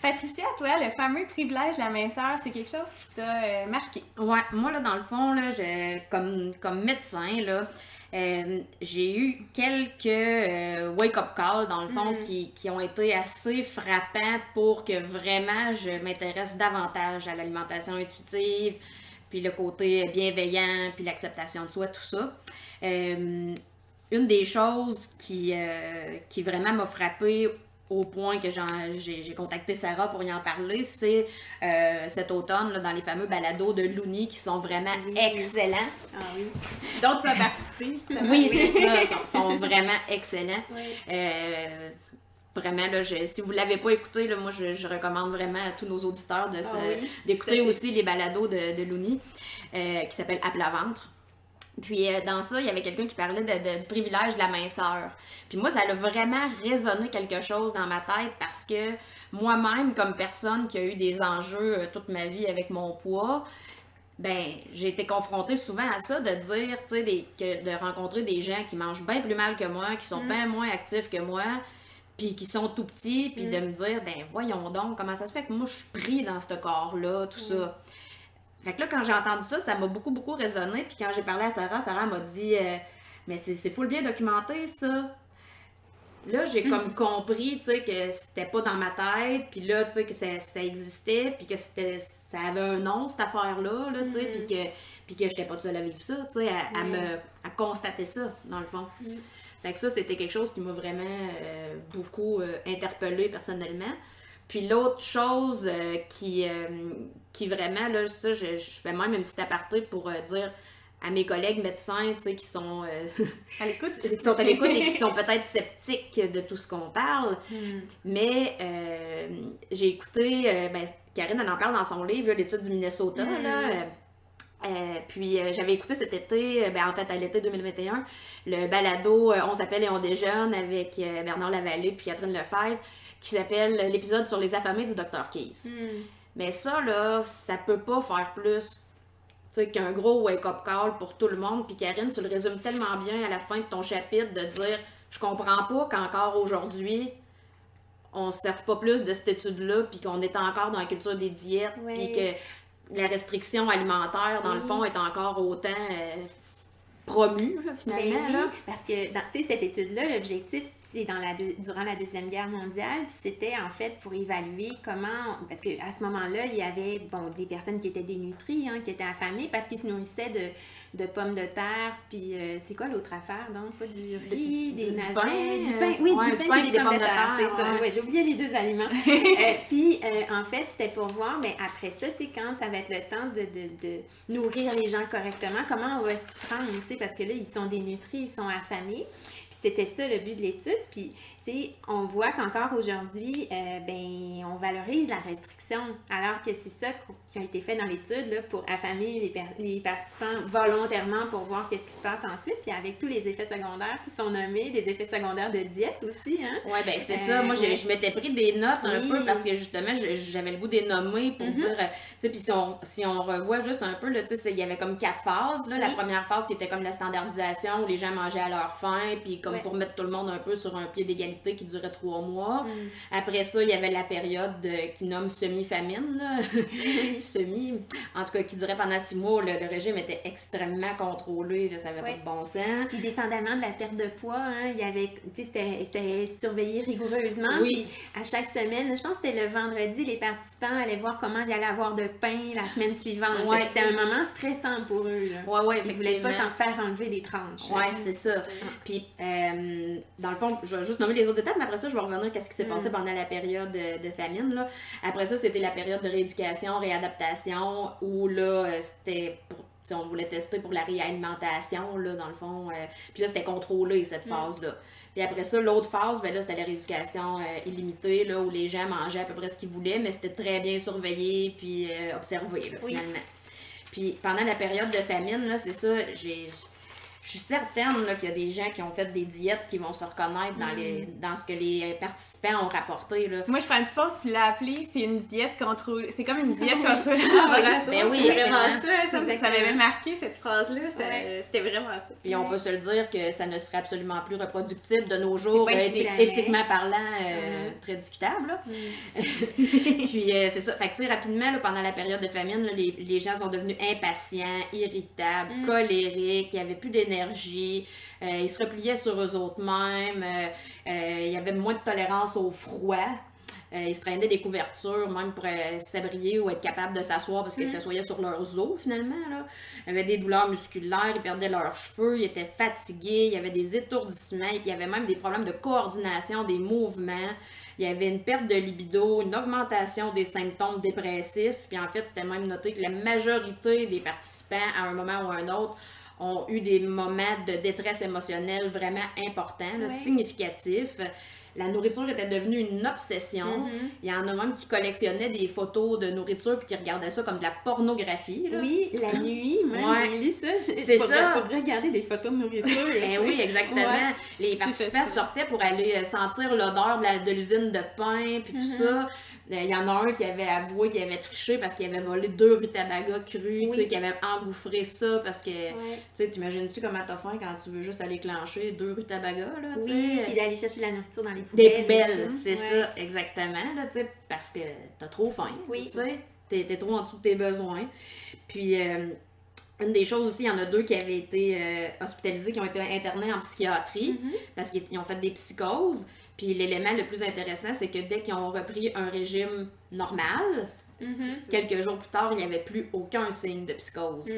A: Patricia, toi, le fameux privilège de la minceur, c'est quelque chose qui t'a marqué.
B: Ouais, moi, là, dans le fond, là, comme médecin, là, j'ai eu quelques wake-up calls, dans le fond, qui ont été assez frappants pour que vraiment je m'intéresse davantage à l'alimentation intuitive, puis le côté bienveillant, puis l'acceptation de soi, tout ça. Une des choses qui vraiment m'a frappée au point que j'ai contacté Sarah pour y en parler, c'est cet automne là, dans les fameux balados de Looney qui sont vraiment excellents.
C: Ah oui.
A: Donc tu as participé, justement.
B: Oui, c'est ça, sont vraiment excellents.
C: Oui.
B: Vraiment, là, si vous ne l'avez pas écouté, là, moi je recommande vraiment à tous nos auditeurs d'écouter aussi les balados de Looney qui s'appelle À plat ventre. Puis dans ça, il y avait quelqu'un qui parlait du privilège de la minceur. Puis moi, ça a vraiment résonné quelque chose dans ma tête parce que moi-même, comme personne qui a eu des enjeux toute ma vie avec mon poids, ben j'ai été confrontée souvent à ça, de dire, tu sais, de rencontrer des gens qui mangent bien plus mal que moi, qui sont bien moins actifs que moi, puis qui sont tout petits, puis de me dire, ben voyons donc, comment ça se fait que moi je suis pris dans ce corps-là, tout ça. Fait que là, quand j'ai entendu ça, ça m'a beaucoup, beaucoup résonné. Puis quand j'ai parlé à Sarah m'a dit mais c'est full bien documenté, ça. Là, j'ai comme compris, tu sais, que c'était pas dans ma tête. Puis là, tu sais, que ça existait. Puis que ça avait un nom, cette affaire-là, là, tu sais. Puis que j'étais pas toute seule à vivre ça, tu sais, à constater ça, dans le fond. Fait que ça, c'était quelque chose qui m'a vraiment beaucoup interpellée personnellement. Puis l'autre chose qui vraiment, là, ça, je fais même un petit aparté pour dire à mes collègues médecins, tu sais, qui sont
A: à l'écoute,
B: qui sont à l'écoute et qui sont peut-être sceptiques de tout ce qu'on parle. Mais j'ai écouté, Karine, elle en parle dans son livre, l'étude du Minnesota, là. Puis j'avais écouté cet été, en fait à l'été 2021, le balado On s'appelle et on déjeune avec Bernard Lavallée puis Catherine Lefebvre, qui s'appelle l'épisode sur les affamés du Dr. Keyes. Mais ça, là, ça peut pas faire plus qu'un gros wake-up call pour tout le monde. Puis Karine, tu le résumes tellement bien à la fin de ton chapitre de dire « Je comprends pas qu'encore aujourd'hui, on se serve pas plus de cette étude-là, puis qu'on est encore dans la culture des diètes, puis que la restriction alimentaire, dans le fond, est encore autant promue, là, finalement.
C: Oui,
B: là.
C: parce que, tu sais, cette étude-là, l'objectif, c'est durant la Deuxième Guerre mondiale, puis c'était en fait pour évaluer comment, parce qu'à ce moment-là, il y avait, des personnes qui étaient dénutries, qui étaient affamées, parce qu'ils se nourrissaient de pommes de terre, puis c'est quoi l'autre affaire, donc? Pas du riz, des navets, du pain, oui, du pain et des pommes de terre, c'est ça, j'ai oublié les deux aliments. Puis, en fait, c'était pour voir, mais après ça, tu sais, quand ça va être le temps de nourrir les gens correctement, comment on va s'y prendre, tu sais, parce que là, ils sont dénutris, ils sont affamés. Puis c'était ça le but de l'étude. Puis, tu sais, on voit qu'encore aujourd'hui, on valorise la restriction, alors que c'est ça qui a été fait dans l'étude, là, pour affamer les participants volontairement pour voir qu'est-ce qui se passe ensuite. Puis avec tous les effets secondaires qui sont nommés, des effets secondaires de diète aussi, hein.
B: Oui, ben c'est ça. Moi, je m'étais pris des notes un peu parce que justement, j'avais le goût des nommer pour dire, tu sais, puis si on revoit juste un peu, là, tu sais, il y avait comme 4 phases, là. La première phase qui était comme la standardisation où les gens mangeaient à leur faim, puis comme pour mettre tout le monde un peu sur un pied d'égalité qui durait 3 mois. Après ça, il y avait la période qui nomme semi-famine, là. Semi, en tout cas, qui durait pendant 6 mois. Le régime était extrêmement contrôlé, là, ça n'avait pas de bon sens.
C: Puis dépendamment de la perte de poids, il y avait, tu sais, c'était surveillé rigoureusement. Puis à chaque semaine, je pense que c'était le vendredi, les participants allaient voir comment il allait avoir de pain la semaine suivante. C'était un moment stressant pour eux.
B: Oui,
C: ils ne voulaient pas s'en faire enlever des tranches.
B: Oui, c'est ça. Puis, dans le fond, je vais juste nommer les autres étapes, mais après ça, je vais revenir à ce qui s'est passé pendant la période de famine, là. Après ça, c'était la période de rééducation, réadaptation, où là, c'était pour... on voulait tester pour la réalimentation, là, dans le fond. Puis là, c'était contrôlé, cette phase-là. Puis après ça, l'autre phase, ben là, c'était la rééducation illimitée, là, où les gens mangeaient à peu près ce qu'ils voulaient, mais c'était très bien surveillé, puis observé, là, finalement. Puis pendant la période de famine, là, c'est ça, je suis certaine là, qu'il y a des gens qui ont fait des diètes qui vont se reconnaître dans ce que les participants ont rapporté. Là.
A: Moi, je prends une pause, tu l'as appelé, c'est une diète contre... C'est comme une diète contre le laboratoire.
B: Ben oui,
A: c'est vraiment ça m'avait marqué, cette phrase-là. C'était vraiment ça.
B: Puis on peut se le dire que ça ne serait absolument plus reproductible de nos jours, éthiquement parlant, très discutable. Là. Puis c'est ça. Fait que, tu sais, rapidement, là, pendant la période de famine, là, les gens sont devenus impatients, irritables, colériques, il n'y avait plus d'énergie, ils se repliaient sur eux autres mêmes, il y avait moins de tolérance au froid. Ils se traînaient des couvertures, même pour s'abrier ou être capables de s'asseoir parce qu'ils s'assoyaient sur leurs os, finalement. Là. Ils avaient des douleurs musculaires, ils perdaient leurs cheveux, ils étaient fatigués, il y avait des étourdissements, il y avait même des problèmes de coordination des mouvements. Il y avait une perte de libido, une augmentation des symptômes dépressifs. Puis en fait, c'était même noté que la majorité des participants, à un moment ou à un autre, ont eu des moments de détresse émotionnelle vraiment importants, là, significatifs. La nourriture était devenue une obsession. Il y en a même qui collectionnaient des photos de nourriture puis qui regardaient ça comme de la pornographie. Là.
C: Oui, la nuit, moi j'ai lu ça.
B: C'est ça.
C: Pour regarder des photos de nourriture.
B: Oui, exactement. Les participants sortaient pour aller sentir l'odeur de l'usine de pain puis tout ça. Il y en a un qui avait avoué qu'il avait triché parce qu'il avait volé 2 rutabagas crus, tu sais, qu'il avait engouffré ça parce que, tu sais, t'imagines-tu comment t'as faim quand tu veux juste aller clencher 2 rutabagas, là, tu sais?
C: Oui, puis d'aller chercher la nourriture dans les poubelles.
B: Des poubelles, c'est ça, exactement, là, tu sais, parce que t'as trop faim, tu sais, t'es trop en dessous de tes besoins. Puis, une des choses aussi, il y en a 2 qui avaient été hospitalisés, qui ont été internés en psychiatrie parce qu'ils ont fait des psychoses. Puis l'élément le plus intéressant, c'est que dès qu'ils ont repris un régime normal, quelques jours plus tard, il n'y avait plus aucun signe de psychose.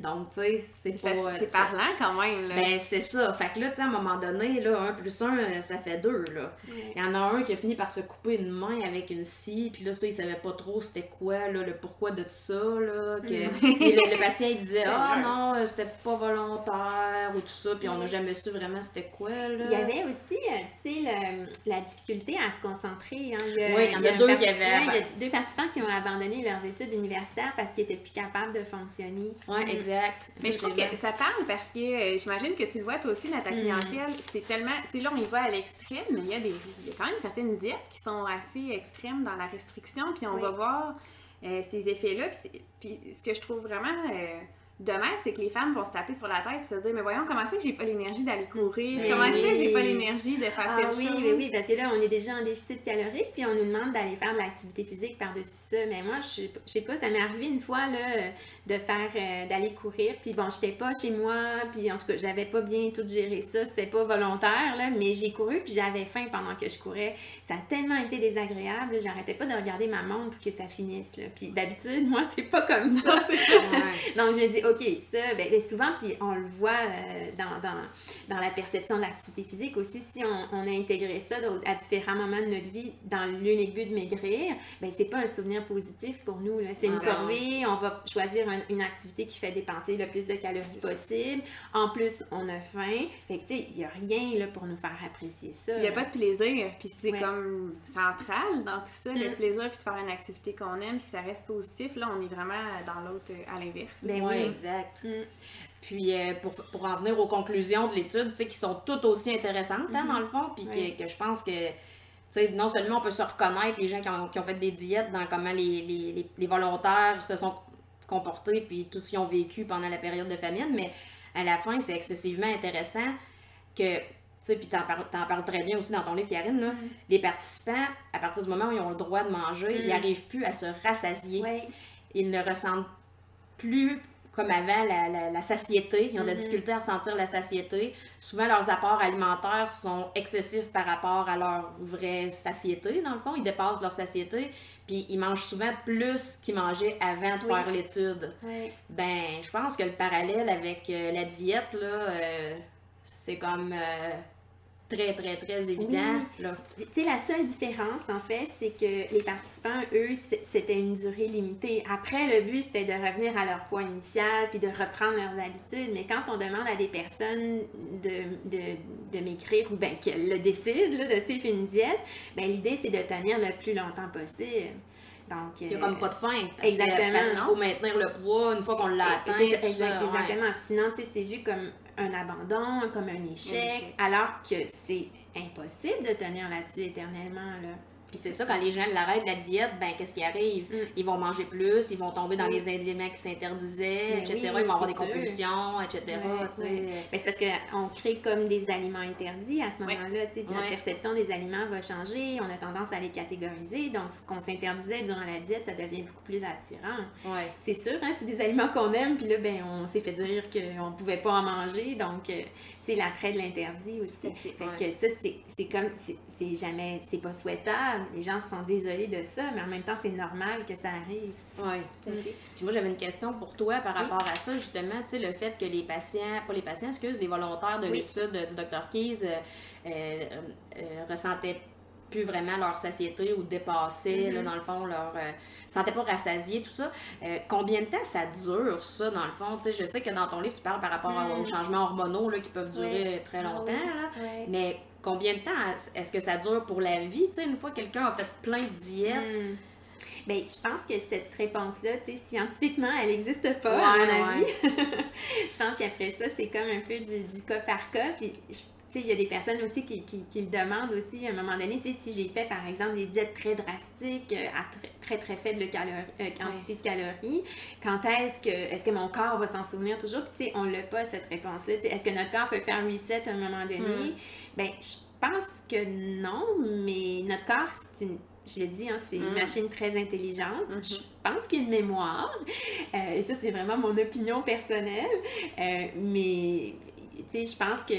B: Donc, tu sais, c'est pas...
A: C'est parlant quand même, là.
B: Ben, c'est ça. Fait que là, tu sais, à un moment donné, là, 1 plus 1, ça fait 2, là. Il y en a un qui a fini par se couper une main avec une scie, puis là, ça, il savait pas trop c'était quoi, là, le pourquoi de ça, là. Que... Et le patient, il disait « Ah non, c'était pas volontaire » ou tout ça, puis on n'a jamais su vraiment c'était quoi, là.
C: Il y avait aussi, tu sais, la difficulté à se concentrer. Hein.
B: Il y en a 2 qui avaient...
C: Il y a 2 participants qui ont abandonné leurs études universitaires parce qu'ils étaient plus capables de fonctionner.
B: Oui, exact.
A: Mais je trouve que ça parle parce que j'imagine que tu le vois toi aussi dans ta clientèle. C'est tellement... Tu sais, là, on y va à l'extrême, mais il y a quand même certaines diètes qui sont assez extrêmes dans la restriction, puis on va voir ces effets-là. Puis ce que je trouve vraiment... dommage, c'est que les femmes vont se taper sur la tête et se dire « Mais voyons, comment c'est que j'ai pas l'énergie d'aller courir? Comment c'est que j'ai pas l'énergie de faire telle chose? »
C: Oui, parce que là, on est déjà en déficit calorique, puis on nous demande d'aller faire de l'activité physique par-dessus ça. Mais moi, je sais pas, ça m'est arrivé une fois, là, de faire, d'aller courir, puis bon, j'étais pas chez moi, puis en tout cas, j'avais pas bien tout géré ça, c'était pas volontaire, là, mais j'ai couru, puis j'avais faim pendant que je courais. Ça a tellement été désagréable, là, j'arrêtais pas de regarder ma montre pour que ça finisse, là. Puis d'habitude, moi, c'est pas comme ça. Donc, je me dis, OK, ça, ben souvent, puis on le voit dans la perception de l'activité physique aussi, si on a intégré ça à différents moments de notre vie dans l'unique but de maigrir, ben c'est pas un souvenir positif pour nous, là. C'est une corvée, on va choisir une activité qui fait dépenser le plus de calories possible. En plus, on a faim. Fait que, tu sais, il n'y a rien là, pour nous faire apprécier ça.
A: Il n'y a pas de plaisir. Puis c'est comme central dans tout ça, le plaisir, puis de faire une activité qu'on aime, puis que ça reste positif. Là, on est vraiment dans l'autre, à l'inverse.
B: Ben oui, exact. Puis, pour en venir aux conclusions de l'étude, tu sais, qui sont toutes aussi intéressantes, hein, dans le fond, puis que je pense que t'sais, non seulement on peut se reconnaître, les gens qui ont fait des diètes, dans comment les volontaires se sont comportés, puis tout ce qu'ils ont vécu pendant la période de famine, mais à la fin, c'est excessivement intéressant que, tu sais, puis t'en parles très bien aussi dans ton livre, Karine, là, les participants, à partir du moment où ils ont le droit de manger, ils n'arrivent plus à se rassasier. Ils ne ressentent plus comme avant, la satiété. Ils ont de la difficulté à ressentir la satiété. Souvent, leurs apports alimentaires sont excessifs par rapport à leur vraie satiété, dans le fond. Ils dépassent leur satiété, puis ils mangent souvent plus qu'ils mangeaient avant de faire l'étude. Ben, je pense que le parallèle avec la diète, là, c'est comme... très, très, très évident.
C: Tu sais, la seule différence, en fait, c'est que les participants, eux, c'était une durée limitée. Après, le but, c'était de revenir à leur poids initial puis de reprendre leurs habitudes. Mais quand on demande à des personnes de maigrir ou bien qu'elles le décident, là, de suivre une diète, ben l'idée, c'est de tenir le plus longtemps possible. Donc,
B: il n'y a comme pas de fin.
C: Exactement.
B: Parce qu'il faut maintenir le poids une fois qu'on l'a atteint.
C: Exactement. Sinon, tu sais, c'est vu comme un abandon, comme un échec, alors que c'est impossible de tenir là-dessus éternellement, là.
B: Puis c'est ça, quand les gens l'arrêtent la diète, ben qu'est-ce qui arrive? Ils vont manger plus, ils vont tomber dans les aliments qui s'interdisaient, etc. Ils vont avoir des compulsions, etc. Ben,
C: c'est parce qu'on crée comme des aliments interdits à ce moment-là. Notre perception des aliments va changer, on a tendance à les catégoriser. Donc, ce qu'on s'interdisait durant la diète, ça devient beaucoup plus attirant. C'est sûr, hein, c'est des aliments qu'on aime, puis là, ben, on s'est fait dire qu'on ne pouvait pas en manger. Donc, c'est l'attrait de l'interdit aussi. Fait que ça, c'est comme, c'est jamais, c'est pas souhaitable. Les gens se sont désolés de ça, mais en même temps, c'est normal que ça arrive.
B: Oui, tout à fait. Puis moi, j'avais une question pour toi par rapport à ça, justement, tu sais, le fait que les patients, pas les patients, excuse, les volontaires de l'étude du Dr. Keyes ressentaient plus vraiment leur satiété ou dépassaient, là, dans le fond, leur... sentaient pas rassasiés, tout ça. Combien de temps ça dure, ça, dans le fond? Tu sais, je sais que dans ton livre, tu parles par rapport aux changements hormonaux là, qui peuvent durer très longtemps, là, mais combien de temps est-ce que ça dure pour la vie, tu sais, une fois que quelqu'un a fait plein de diètes?
C: Bien, je pense que cette réponse-là, tu sais, scientifiquement, elle n'existe pas, à mon avis. Je pense qu'après ça, c'est comme un peu du cas par cas, puis tu sais, il y a des personnes aussi qui le demandent aussi à un moment donné, tu sais, si j'ai fait par exemple des diètes très drastiques à très très faible quantité de calories, quand est-ce que mon corps va s'en souvenir toujours? Puis tu sais, on l'a pas cette réponse-là. Est-ce que notre corps peut faire un reset à un moment donné? Bien, je pense que non, mais notre corps, je l'ai dit, hein, c'est une machine très intelligente. Je pense qu'il y a une mémoire. Et ça, c'est vraiment mon opinion personnelle. Mais, tu sais, je pense que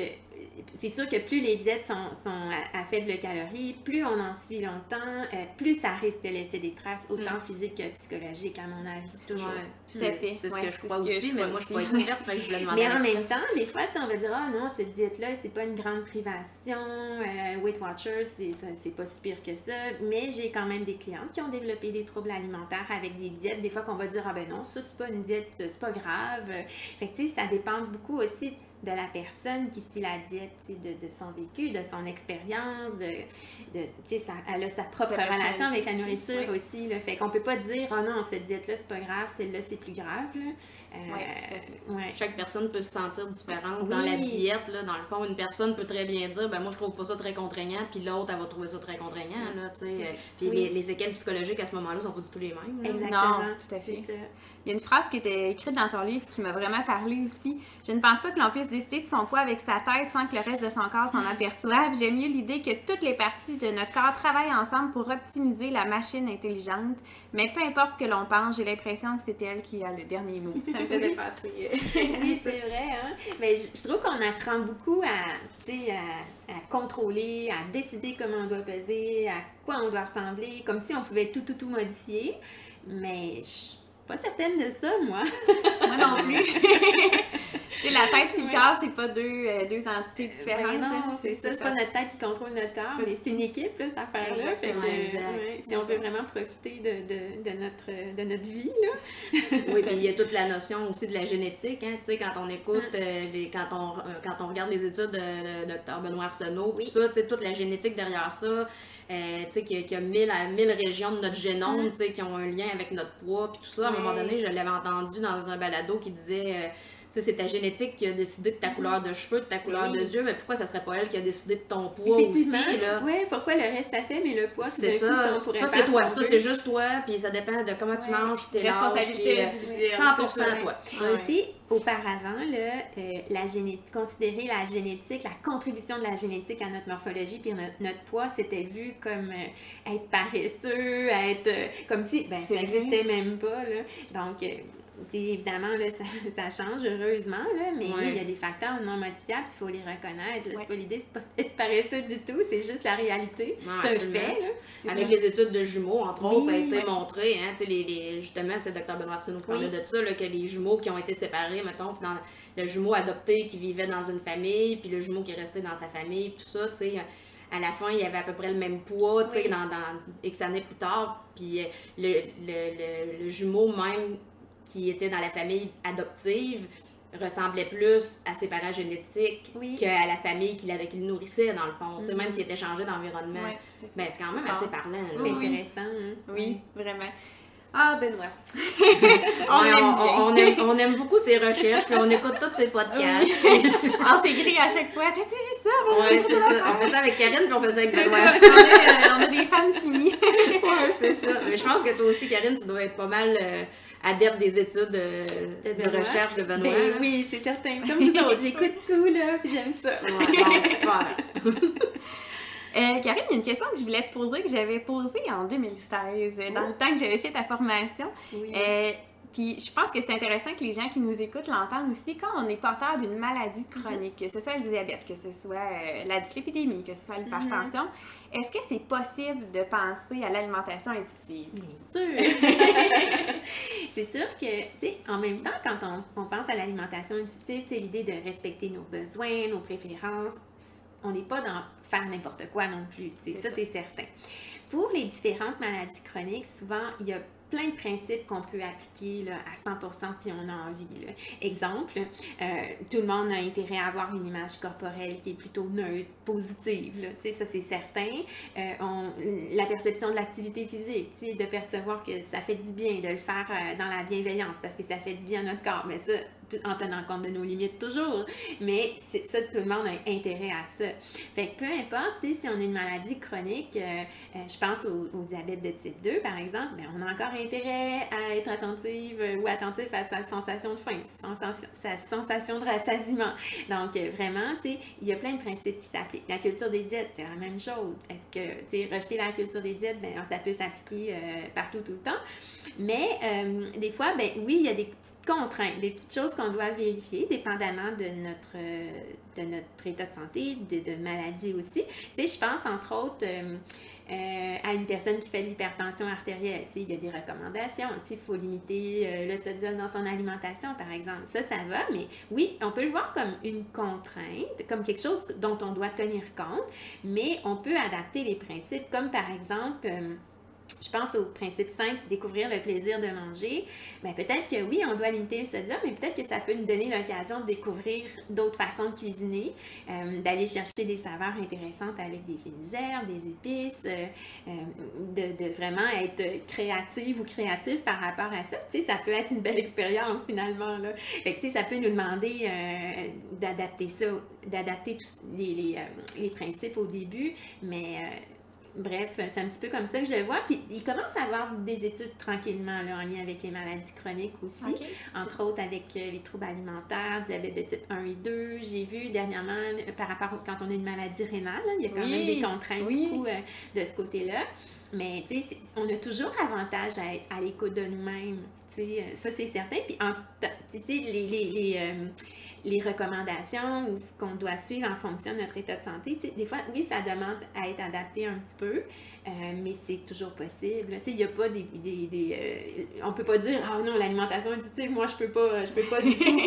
C: c'est sûr que plus les diètes sont à faible calorie, plus on en suit longtemps, plus ça risque de laisser des traces, autant physiques que psychologiques, à mon avis, toujours.
A: Tout à fait.
B: C'est ce que je crois aussi, mais moi, je suis pas experte, fait que je voulais demander.
C: Mais en même temps, des fois, on va dire, ah non, cette diète-là, c'est pas une grande privation, Weight Watchers, c'est pas si pire que ça, mais j'ai quand même des clientes qui ont développé des troubles alimentaires avec des diètes, des fois qu'on va dire, ah ben non, ça, c'est pas une diète, c'est pas grave. Fait que, tu sais, ça dépend beaucoup aussi de la personne qui suit la diète, de son vécu, de son expérience, elle a sa propre relation avec la nourriture aussi. Là, fait qu'on peut pas dire, oh non, cette diète-là, c'est pas grave, celle-là, c'est plus grave. Là.
B: Chaque personne peut se sentir différente dans la diète. Là, dans le fond, une personne peut très bien dire, ben moi, je trouve pas ça très contraignant, puis l'autre, elle va trouver ça très contraignant. Là, puis les équelles psychologiques à ce moment-là sont pas du tout les mêmes. Là.
C: Exactement.
A: Non, tout à fait. Il y a une phrase qui était écrite dans ton livre qui m'a vraiment parlé aussi. Je ne pense pas que l'on puisse décider de son poids avec sa tête sans que le reste de son corps s'en aperçoive. J'aime mieux l'idée que toutes les parties de notre corps travaillent ensemble pour optimiser la machine intelligente. Mais peu importe ce que l'on pense, j'ai l'impression que c'est elle qui a le dernier mot. Ça me fait dépasser.
C: Oui, c'est vrai. Hein? Mais je trouve qu'on apprend beaucoup à contrôler, à décider comment on doit peser, à quoi on doit ressembler, comme si on pouvait tout modifier. Mais je suis pas certaine de ça, moi.
A: Moi non plus. La tête et le corps, c'est pas deux entités différentes.
C: Non, c'est ça. C'est pas notre tête qui contrôle notre corps, mais c'est une équipe, là, cette affaire-là. Fait que, si on veut vraiment profiter de notre vie, là.
B: Oui, puis il y a toute la notion aussi de la génétique, hein, tu sais, quand on écoute, quand on regarde les études de Dr. Benoît Arsenault, tout ça, tu sais, toute la génétique derrière ça, tu sais, qu'il y a 1000 régions de notre génome, tu sais, qui ont un lien avec notre poids, puis tout ça. À un moment donné, je l'avais entendu dans un balado qui disait... tu sais, c'est ta génétique qui a décidé de ta couleur de cheveux, de ta couleur de yeux, mais pourquoi ça serait pas elle qui a décidé de ton poids aussi, là?
C: Oui, pourquoi le reste ça fait, mais le poids,
B: c'est ça. Ça, c'est toi. Ça, c'est juste toi, puis ça dépend de comment tu manges, si t'es large, puis 100% toi.
C: Tu sais, auparavant, là, considérer la génétique, la contribution de la génétique à notre morphologie puis notre poids, c'était vu comme être paresseux, être comme si, ça n'existait même pas, là. Donc, évidemment, là, ça change, heureusement, là, mais oui, il y a des facteurs non modifiables, il faut les reconnaître. C'est pas l'idée, c'est pas d'être paresseux du tout, c'est juste la réalité. C'est un fait. Là.
B: Avec les études de jumeaux, entre autres, ça a été montré, hein, justement, c'est Dr. Benoît Arsenault qui parlait de ça, là, que les jumeaux qui ont été séparés, mettons, dans le jumeau adopté qui vivait dans une famille, puis le jumeau qui est resté dans sa famille, tout ça, tu sais. À la fin, il y avait à peu près le même poids, tu sais, dans X années plus tard, puis le jumeau même qui était dans la famille adoptive ressemblait plus à ses parents génétiques qu'à la famille qui le nourrissait, dans le fond. Même s'il était changé d'environnement. Ben, c'est quand même assez parlant.
C: C'est intéressant. Hein?
A: Oui, vraiment. Ah, Benoît.
B: on aime beaucoup ses recherches, puis on écoute tous ses podcasts.
A: On s'écrit à chaque fois. T'as-tu vu ça?
B: Oui, c'est ça. On fait ça avec Karine, puis on fait ça avec Benoît.
A: On a des fans finis.
B: Oui, c'est ça. Mais je pense que toi aussi, Karine, tu dois être pas mal adepte des études de recherche de Benoît.
C: Ben, oui, c'est certain. Comme vous autres, j'écoute tout, là, puis j'aime ça.
B: Ouais, bon, super.
A: Karine, il y a une question que je voulais te poser, que j'avais posée en 2016, dans le temps que j'avais fait ta formation.
C: Oui.
A: Puis je pense que c'est intéressant que les gens qui nous écoutent l'entendent aussi. Quand on est porteur d'une maladie chronique, que ce soit le diabète, que ce soit la dyslipidémie, que ce soit l'hypertension, est-ce que c'est possible de penser à l'alimentation intuitive?
C: Bien sûr! C'est sûr que, tu sais, en même temps, quand on pense à l'alimentation intuitive, tu sais, l'idée de respecter nos besoins, nos préférences, on n'est pas dans faire n'importe quoi non plus, tu sais, ça c'est certain. Pour les différentes maladies chroniques, souvent, il y a plein de principes qu'on peut appliquer là, à 100% si on a envie. Là. Exemple, tout le monde a intérêt à avoir une image corporelle qui est plutôt neutre, positive. Là. Ça, c'est certain. La perception de l'activité physique, de percevoir que ça fait du bien, de le faire dans la bienveillance parce que ça fait du bien à notre corps. Mais ça, en tenant compte de nos limites toujours. Mais ça, tout le monde a intérêt à ça. Fait que peu importe, si on a une maladie chronique, je pense au diabète de type 2, par exemple, bien, on a encore intérêt à être attentive ou attentif à sa sensation de faim, sa sensation de rassasiement. Donc, vraiment, il y a plein de principes qui s'appliquent. La culture des diètes, c'est la même chose. Est-ce que, rejeter la culture des diètes, bien, ça peut s'appliquer partout, tout le temps. Mais, des fois, ben oui, il y a des petites contraintes, des petites choses qu'on doit vérifier, dépendamment de notre état de santé, de maladie aussi. Je pense, entre autres, à une personne qui fait de l'hypertension artérielle. Il y a des recommandations. Il faut limiter le sodium dans son alimentation, par exemple. Ça va, mais oui, on peut le voir comme une contrainte, comme quelque chose dont on doit tenir compte, mais on peut adapter les principes, comme par exemple... je pense au principe simple, découvrir le plaisir de manger. Bien, peut-être que oui, on doit limiter le sodium, mais peut-être que ça peut nous donner l'occasion de découvrir d'autres façons de cuisiner, d'aller chercher des saveurs intéressantes avec des fines herbes, des épices, de vraiment être créative ou créatif par rapport à ça. Tu sais, ça peut être une belle expérience finalement, là. Fait que, tu sais, ça peut nous demander d'adapter ça, d'adapter tous les principes au début, mais... bref, c'est un petit peu comme ça que je le vois. Puis, il commence à avoir des études tranquillement là, en lien avec les maladies chroniques aussi. Okay. Entre autres avec les troubles alimentaires, diabète de type 1 et 2. J'ai vu dernièrement, par rapport quand on a une maladie rénale, là, il y a quand même des contraintes beaucoup, de ce côté-là. Mais, tu sais, on a toujours avantage à être à l'écoute de nous-mêmes. Tu sais, ça, c'est certain. Puis, tu sais, les recommandations ou ce qu'on doit suivre en fonction de notre état de santé, des fois, oui, ça demande à être adapté un petit peu, mais c'est toujours possible. Il n'y a pas on peut pas dire « Ah non, l'alimentation intuitive, moi, je peux pas du tout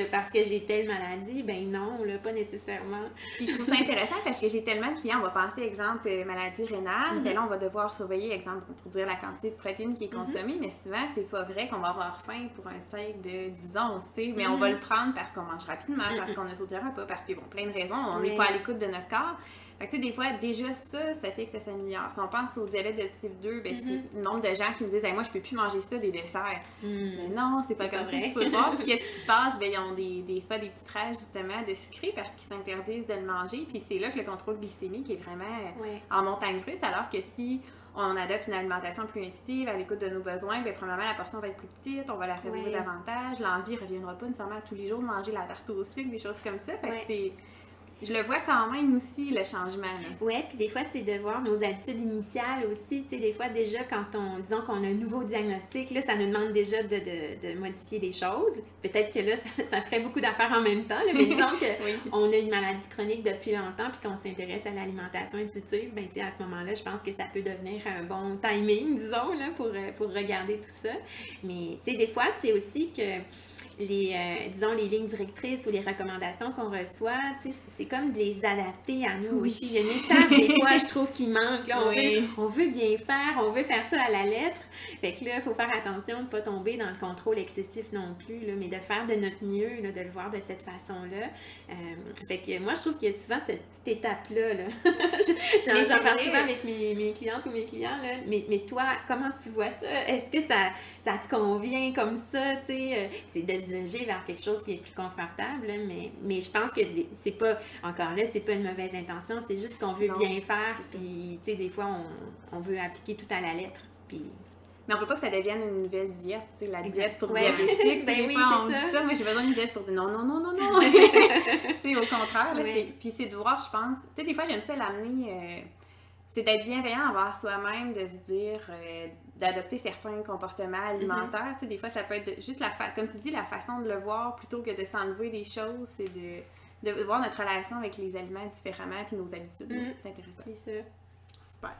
C: parce que j'ai telle maladie. » Ben non, là, pas nécessairement.
A: Puis je trouve ça intéressant parce que j'ai tellement de clients, on va penser, exemple, maladie rénale, ben là, on va devoir surveiller, exemple, pour dire la quantité de protéines qui est consommée, mais souvent, c'est pas vrai qu'on va avoir faim pour un steak de 10 onces, mais on va le prendre parce qu'on mange rapidement, parce qu'on a sauté un repas, parce qu'il y a plein de raisons, on n'est pas à l'écoute de notre corps. Fait que, tu sais, des fois, déjà ça fait que ça s'améliore. Si on pense au diabète de type 2, ben, c'est le nombre de gens qui me disent hey, « moi, je peux plus manger ça, des desserts. Mais non, c'est pas comme ça qu'il faut le voir. Puis qu'est-ce qui se passe? Ben, ils ont des fois des petites rages, justement, de sucré parce qu'ils s'interdisent de le manger. Puis c'est là que le contrôle glycémique est vraiment en montagne russe, alors que si on adopte une alimentation plus intuitive, à l'écoute de nos besoins, bien, premièrement, la portion va être plus petite, on va la savourer davantage, l'envie ne reviendra pas nécessairement tous les jours de manger la tarte au sucre, des choses comme ça. Fait que c'est... Je le vois quand même aussi, le changement.
C: Oui, puis des fois, c'est de voir nos habitudes initiales aussi. Tu sais, des fois, déjà, quand disons qu'on a un nouveau diagnostic, là, ça nous demande déjà de modifier des choses. Peut-être que là, ça ferait beaucoup d'affaires en même temps. Là, mais disons qu'on a une maladie chronique depuis longtemps puis qu'on s'intéresse à l'alimentation intuitive, bien, tu sais, à ce moment-là, je pense que ça peut devenir un bon timing, disons, là, pour regarder tout ça. Mais, tu sais, des fois, c'est aussi que disons, les lignes directrices ou les recommandations qu'on reçoit, c'est comme de les adapter à nous aussi. Il y a une étape, des fois, je trouve qu'il manque. Là, on veut bien faire, on veut faire ça à la lettre. Fait que là, il faut faire attention de ne pas tomber dans le contrôle excessif non plus, là, mais de faire de notre mieux, là, de le voir de cette façon-là. Fait que moi, je trouve qu'il y a souvent cette petite étape-là. Là. J'en parle souvent avec mes clientes ou mes clients. Là. Mais toi, comment tu vois ça? Est-ce que ça te convient comme ça? C'est de se diriger vers quelque chose qui est plus confortable, là, mais je pense que c'est pas, encore là, c'est pas une mauvaise intention, c'est juste qu'on veut bien faire, puis tu sais, des fois, on veut appliquer tout à la lettre, puis...
A: Mais on veut pas que ça devienne une nouvelle diète, tu sais, la diète pour diabétique.
C: Ben
A: des
C: oui,
A: fois, on
C: c'est
A: dit
C: ça.
A: ça, moi j'ai besoin d'une diète pour dire non. Tu sais, au contraire, là, puis c'est de voir, je pense, tu sais, des fois, j'aime ça l'amener, c'est d'être bienveillant envers soi-même, de se dire, d'adopter certains comportements alimentaires. Tu sais, des fois, ça peut être juste, comme tu dis, la façon de le voir plutôt que de s'enlever des choses, c'est de voir notre relation avec les aliments différemment puis nos habitudes. C'est intéressant.
C: C'est ça.
A: Super.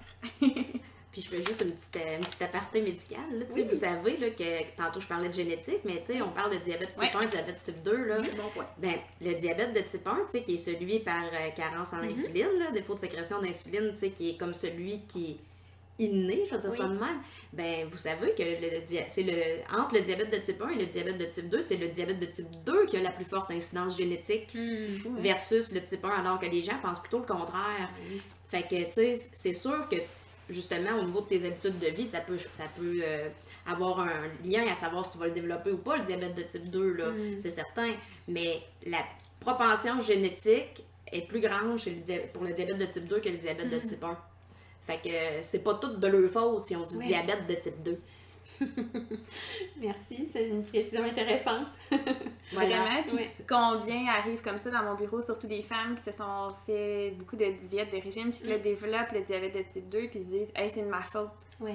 B: Puis je fais juste une petite aparté médicale. Là, vous savez là, que tantôt je parlais de génétique, mais on parle de diabète type 1 diabète type 2. Là.
A: Bon point.
B: Ben, le diabète de type 1, qui est celui par carence en insuline, là, défaut de sécrétion d'insuline, qui est comme celui qui est inné, je vais dire ça de même. Ben, vous savez que entre le diabète de type 1 et le diabète de type 2, c'est le diabète de type 2 qui a la plus forte incidence génétique versus le type 1, alors que les gens pensent plutôt le contraire. Fait que, tu sais, c'est sûr que justement, au niveau de tes habitudes de vie, ça peut avoir un lien à savoir si tu vas le développer ou pas, le diabète de type 2, là, c'est certain. Mais la propension génétique est plus grande pour le diabète de type 2 que le diabète de type 1. Fait que c'est pas tout de leur faute si on dit diabète de type 2.
C: Merci, c'est une précision intéressante.
A: Vraiment. Puis combien arrivent comme ça dans mon bureau, surtout des femmes qui se sont fait beaucoup de diètes, de régime, puis qui là, développent le diabète de type 2, puis se disent « Hey, c'est de ma faute.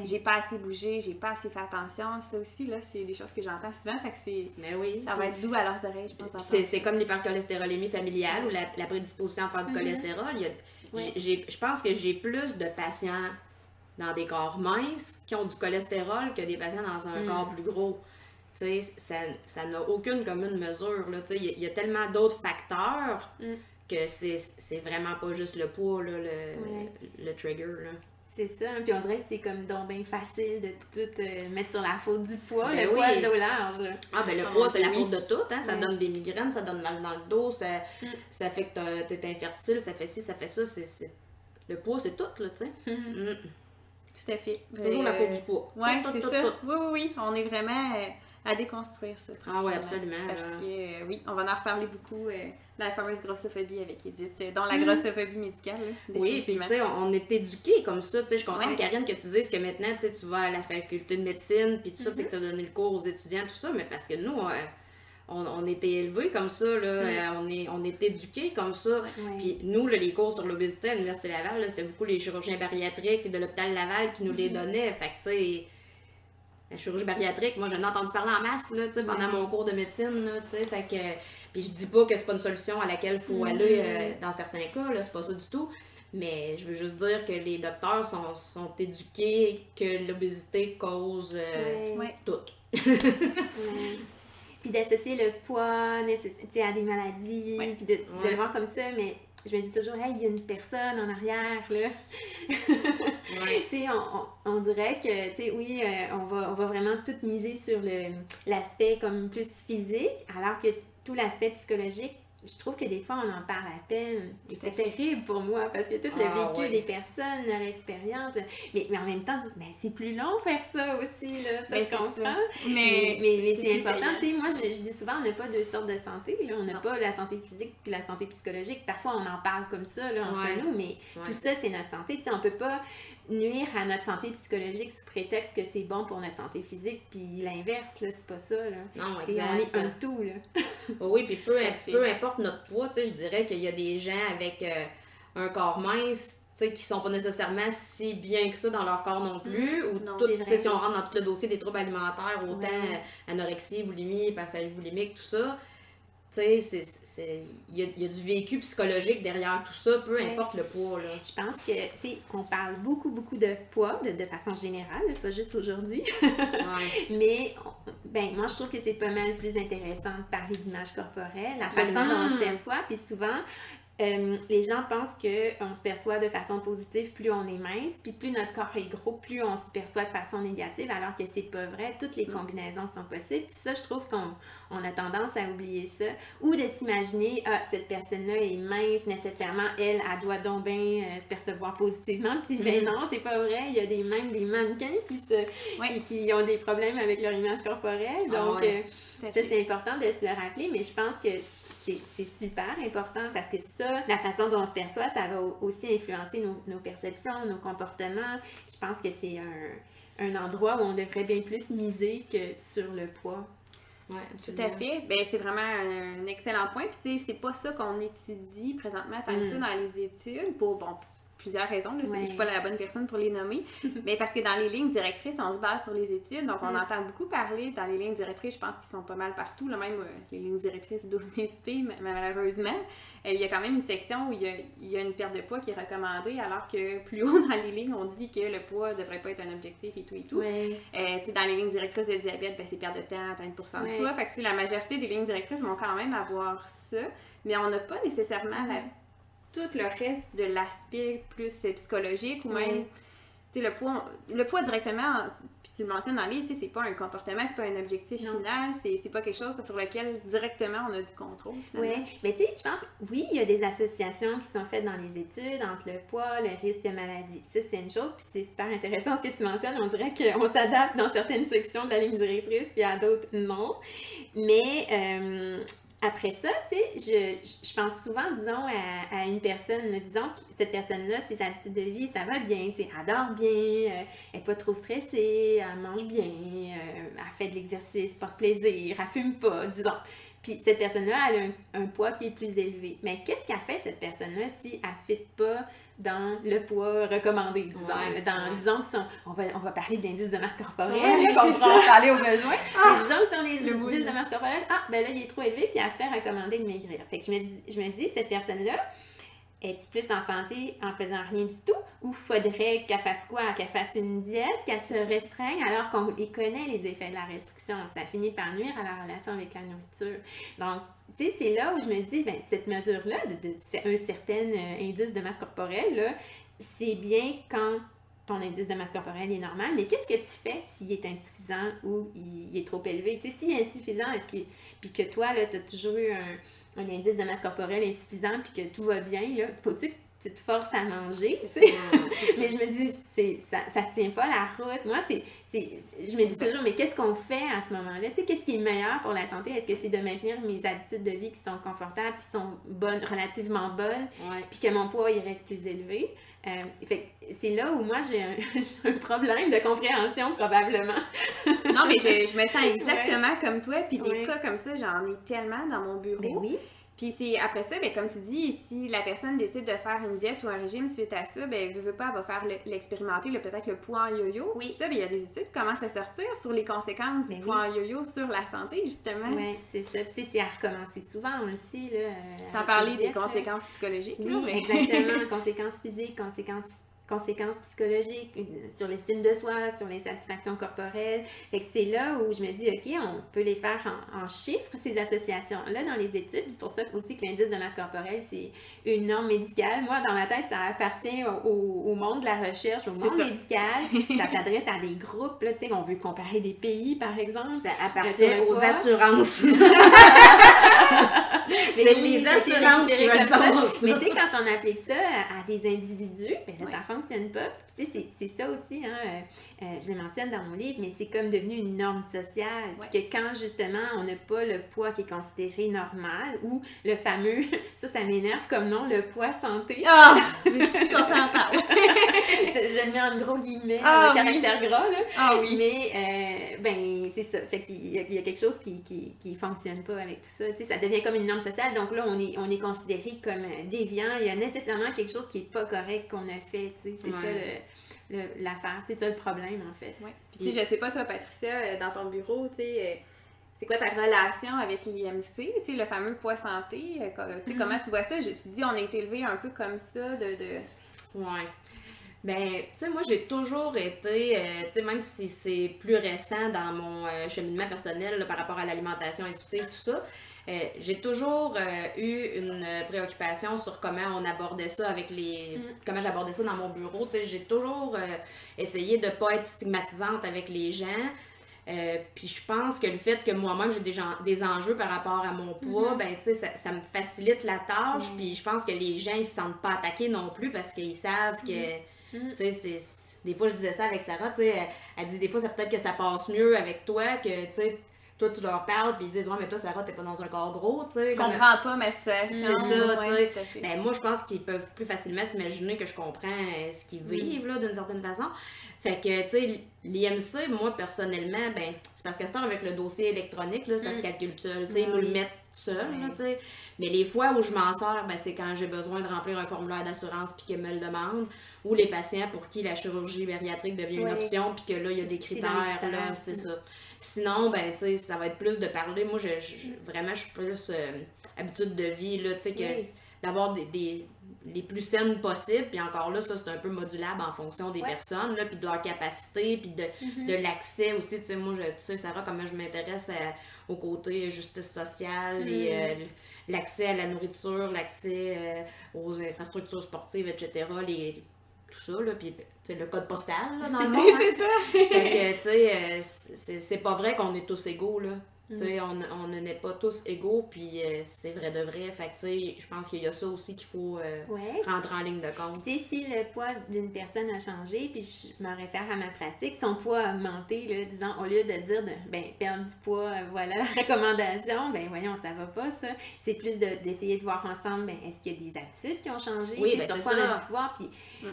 A: J'ai pas assez bougé, j'ai pas assez fait attention. » Ça aussi, là, c'est des choses que j'entends souvent, fait que ça va être doux à leurs oreilles, je pense.
B: C'est comme l'hypercholestérolémie familiale ou la prédisposition à faire du cholestérol. Je pense que j'ai plus de patients dans des corps minces qui ont du cholestérol que des patients dans un corps plus gros. Tu sais, ça n'a aucune commune mesure. Il y a tellement d'autres facteurs que c'est vraiment pas juste le poids, là, le trigger. Là.
C: C'est ça, puis on dirait que c'est comme donc bien facile de tout mettre sur la faute du poids,
B: ben
C: le poids de dos large.
B: Ah ben le poids, c'est la faute de tout, hein? Ça donne des migraines, ça donne mal dans le dos, ça fait que t'es infertile, ça fait ci, ça fait ça, le poids c'est tout, là, tu sais.
A: Tout à fait.
B: Toujours la faute du poids.
A: Oui, c'est ça. Oui. On est vraiment à déconstruire ça.
B: Ah oui, absolument.
A: Parce que, oui, on va en reparler beaucoup, la fameuse grossophobie avec Edith, dont la grossophobie médicale.
B: Oui, puis tu sais, on est éduqués comme ça. Tu sais, je suis contente, Karine, que tu dises que maintenant, tu vas à la faculté de médecine, puis tout ça, tu sais, que tu as donné le cours aux étudiants, tout ça, mais parce que nous, on était élevés comme ça, là, on est éduqués comme ça. Puis nous, là, les cours sur l'obésité à l'Université Laval, là, c'était beaucoup les chirurgiens bariatriques de l'hôpital Laval qui nous les donnaient. Fait que, tu sais, la chirurgie bariatrique, moi, j'en ai entendu parler en masse, là, tu sais, pendant mon cours de médecine, là, tu sais. Fait que, puis je dis pas que c'est pas une solution à laquelle il faut aller dans certains cas, là, c'est pas ça du tout. Mais je veux juste dire que les docteurs sont éduqués que l'obésité cause tout.
C: Puis d'associer le poids à des maladies, puis de le voir comme ça, mais je me dis toujours, hey, il y a une personne en arrière, là. Tu sais, on dirait que, tu sais, oui, on va vraiment tout miser sur l'aspect comme plus physique, alors que tout l'aspect psychologique, je trouve que des fois, on en parle à peine. Et c'est terrible pour moi, parce que tout le vécu des personnes, leur expérience. Mais en même temps, c'est plus long faire ça aussi, là. Ça, je comprends. Mais c'est important. Tu sais, moi, je dis souvent, on n'a pas deux sortes de santé. Là. On n'a pas la santé physique puis la santé psychologique. Parfois, on en parle comme ça, là, entre nous, mais tout ça, c'est notre santé. Tu sais, on peut pas nuire à notre santé psychologique sous prétexte que c'est bon pour notre santé physique, puis l'inverse, là, c'est pas ça, là.
B: Non,
C: exact. On est un tout, là.
B: Oui, puis peu importe notre poids, tu sais, je dirais qu'il y a des gens avec un corps mince, tu sais, qui sont pas nécessairement si bien que ça dans leur corps non plus, ou si on rentre dans tout le dossier des troubles alimentaires, autant anorexie, boulimie, hyperphagie boulimique, tout ça, tu sais, il y a du vécu psychologique derrière tout ça, peu importe le poids, là.
C: Je pense que, tu sais, on parle beaucoup de poids, de façon générale, pas juste aujourd'hui. Mais, moi, je trouve que c'est pas mal plus intéressant de parler d'image corporelle, la façon dont on se perçoit, puis souvent, les gens pensent qu'on se perçoit de façon positive plus on est mince, puis plus notre corps est gros, plus on se perçoit de façon négative, alors que c'est pas vrai. Toutes les combinaisons sont possibles. Puis ça, je trouve qu'on a tendance à oublier ça. Ou de s'imaginer, cette personne-là est mince, nécessairement, elle doit donc bien se percevoir positivement. Puis ben non, c'est pas vrai. Il y a des mannequins qui ont des problèmes avec leur image corporelle. Donc, ça, c'est important de se le rappeler, mais je pense que c'est super important parce que ça, la façon dont on se perçoit, ça va aussi influencer nos perceptions, nos comportements. Je pense que c'est un endroit où on devrait bien plus miser que sur le poids.
A: Oui, tout à fait. Ben, c'est vraiment un excellent point. Puis, tu sais, c'est pas ça qu'on étudie présentement tant que ça dans les études pour, plusieurs raisons. Là, je suis pas la bonne personne pour les nommer. Mais parce que dans les lignes directrices, on se base sur les études. Donc, on entend beaucoup parler dans les lignes directrices. Je pense qu'ils sont pas mal partout. Là, même les lignes directrices d'obésité, malheureusement. Il y a quand même une section où il y a une perte de poids qui est recommandée, alors que plus haut dans les lignes, on dit que le poids ne devrait pas être un objectif et tout et tout. Dans les lignes directrices de diabète, ben, c'est perte de temps, atteindre % de poids. Fait que la majorité des lignes directrices vont quand même avoir ça. Mais on n'a pas nécessairement tout le reste de l'aspect plus psychologique ou même, tu sais, le poids directement, puis tu le mentionnes dans le livre, tu sais, c'est pas un comportement, c'est pas un objectif final, c'est pas quelque chose sur lequel directement on a du contrôle, finalement.
C: Oui, mais tu sais, je pense, oui, il y a des associations qui sont faites dans les études entre le poids, le risque de maladie. Ça, c'est une chose, puis c'est super intéressant ce que tu mentionnes. On dirait qu'on s'adapte dans certaines sections de la ligne directrice, puis à d'autres, non. Mais... après ça, tu sais, je pense souvent, disons, à une personne, disons que cette personne-là, ses habitudes de vie, ça va bien, tu sais, elle dort bien, elle n'est pas trop stressée, elle mange bien, elle fait de l'exercice, porte plaisir, elle fume pas, disons. Puis cette personne-là, elle a un poids qui est plus élevé. Mais qu'est-ce qu'elle fait, cette personne-là, si elle ne fit pas dans le poids recommandé, disons? Disons que on va parler de l'indice de masse corporelle, on pourra en parler au besoin. Mais disons que si on les indices de masse corporelle, ben là, il est trop élevé, puis elle se fait recommander de maigrir. Fait que je me dis cette personne-là, es-tu plus en santé en faisant rien du tout? Ou faudrait qu'elle fasse quoi? Qu'elle fasse une diète, qu'elle se restreigne, alors qu'on les connaît, les effets de la restriction. Ça finit par nuire à la relation avec la nourriture. Donc, tu sais, c'est là où je me dis, ben cette mesure-là, c'est un certain indice de masse corporelle, là, c'est bien quand ton indice de masse corporelle est normal, mais qu'est-ce que tu fais s'il est insuffisant ou il est trop élevé? Tu sais, s'il est insuffisant, puis que toi, là, tu as toujours eu un indice de masse corporelle insuffisant, puis que tout va bien, là, faut-tu que tu te forces à manger? Mais je me dis, ça tient pas la route. Moi, je me dis toujours, mais qu'est-ce qu'on fait à ce moment-là? Tu sais, qu'est-ce qui est meilleur pour la santé? Est-ce que c'est de maintenir mes habitudes de vie qui sont confortables, qui sont bonnes, relativement bonnes, puis que mon poids, il reste plus élevé? Fait c'est là où moi j'ai un problème de compréhension probablement.
A: Non, mais je me sens exactement comme toi, puis des cas comme ça, j'en ai tellement dans mon bureau.
C: Ben oui.
A: Puis c'est après ça, ben, comme tu dis, si la personne décide de faire une diète ou un régime suite à ça, ben veut pas, elle va faire l'expérimenter, peut-être le poids en yo-yo. Puis ça, ben il y a des études qui commencent à sortir sur les conséquences du poids en yo-yo sur la santé, justement.
C: Oui, c'est ça. Tu sais, c'est à recommencer souvent, on le sait, là.
A: Sans parler des conséquences psychologiques.
C: Oui,
A: là, mais...
C: exactement. Conséquences physiques, conséquences psychologiques, sur l'estime de soi, sur les satisfactions corporelles. Fait que c'est là où je me dis, OK, on peut les faire en chiffres, ces associations-là, dans les études. C'est pour ça aussi que l'indice de masse corporelle, c'est une norme médicale. Moi, dans ma tête, ça appartient au monde de la recherche, au monde médical. Ça s'adresse à des groupes, là, tu sais, on veut comparer des pays, par exemple.
B: Ça appartient aux assurances.
C: C'est les assurances qui veulent ça. Mais tu sais, quand on applique ça à des individus, ben là, ça fonctionne pas. Tu sais, c'est ça aussi, hein, je le mentionne dans mon livre, mais c'est comme devenu une norme sociale. Puis que quand, justement, on n'a pas le poids qui est considéré normal, ou le fameux, ça m'énerve comme nom, le poids santé.
A: Ah! Mais c'est qu'on s'en parle.
C: Je le mets en gros guillemets, le caractère gras, là.
A: Ah oui.
C: Mais, ben, c'est ça. Fait qu'il y a quelque chose qui fonctionne pas avec tout ça. Tu sais, ça devient comme une norme sociale. Donc là, on est considéré comme déviant. Il y a nécessairement quelque chose qui est pas correct qu'on a fait, tu sais. C'est ça l'affaire. C'est ça le problème, en fait.
A: Ouais. Puis, tu sais, je sais pas, toi, Patricia, dans ton bureau, tu sais, c'est quoi ta relation avec l'IMC, tu sais, le fameux poids santé? Tu sais, comment tu vois ça? Tu dis, on a été élevé un peu comme ça,
B: Ouais. Ben, tu sais, moi, j'ai toujours été, tu sais, même si c'est plus récent dans mon cheminement personnel là, par rapport à l'alimentation intuitive, tout ça, j'ai toujours eu une préoccupation sur comment on abordait ça avec comment j'abordais ça dans mon bureau. Tu sais, j'ai toujours essayé de pas être stigmatisante avec les gens. Puis je pense que le fait que moi-même j'ai des enjeux par rapport à mon poids, ben tu sais, ça me facilite la tâche. Puis je pense que les gens ils se sentent pas attaqués non plus parce qu'ils savent que, tu sais, des fois je disais ça avec Sarah, tu sais, elle dit des fois peut-être que ça passe mieux avec toi que, tu sais, toi tu leur parles puis ils disent ouais mais toi Sarah t'es pas dans un corps gros, tu sais.
A: Je comprends pas ma situation.
B: C'est ça, tu
A: ouais,
B: sais. Ben, moi je pense qu'ils peuvent plus facilement s'imaginer que je comprends ce qu'ils vivent là d'une certaine façon. Fait que, tu sais, l'IMC, moi, personnellement, ben, c'est parce que c'est avec le dossier électronique, là, ça se calcule seul, tu sais, ils nous le mettent seul, là, tu sais. Mais les fois où je m'en sers, ben, c'est quand j'ai besoin de remplir un formulaire d'assurance puis qu'ils me le demandent, ou les patients pour qui la chirurgie bariatrique devient une option puis que là, il y a des critères, là, c'est ça. Sinon, ben, tu sais, ça va être plus de parler. Moi, vraiment, je suis plus habitude de vie, là, tu sais, que d'avoir les plus saines possibles, puis encore là, ça c'est un peu modulable en fonction des personnes, là, puis de leur capacité, puis de l'accès aussi, tu sais, moi, tu sais, Sarah, comment je m'intéresse au côté justice sociale, et l'accès à la nourriture, l'accès aux infrastructures sportives, etc., tout ça, là, puis le code postal, là, dans le monde.
A: C'est ça!
B: Fait que, tu sais, c'est pas vrai qu'on est tous égaux, là. Tu sais, on n'est pas tous égaux, puis c'est vrai de vrai. Fait que, tu sais, je pense qu'il y a ça aussi qu'il faut rentrer en ligne de compte.
C: Tu sais, si le poids d'une personne a changé, puis je me réfère à ma pratique, son poids a augmenté, là, disons, au lieu de dire, perdre du poids, voilà la recommandation, ben voyons, ça va pas, ça. C'est plus d'essayer de voir ensemble, ben est-ce qu'il y a des habitudes qui ont changé?
B: Oui,
C: ben
B: c'est
C: sur quoi on a
B: ça.
C: du pouvoir, puis,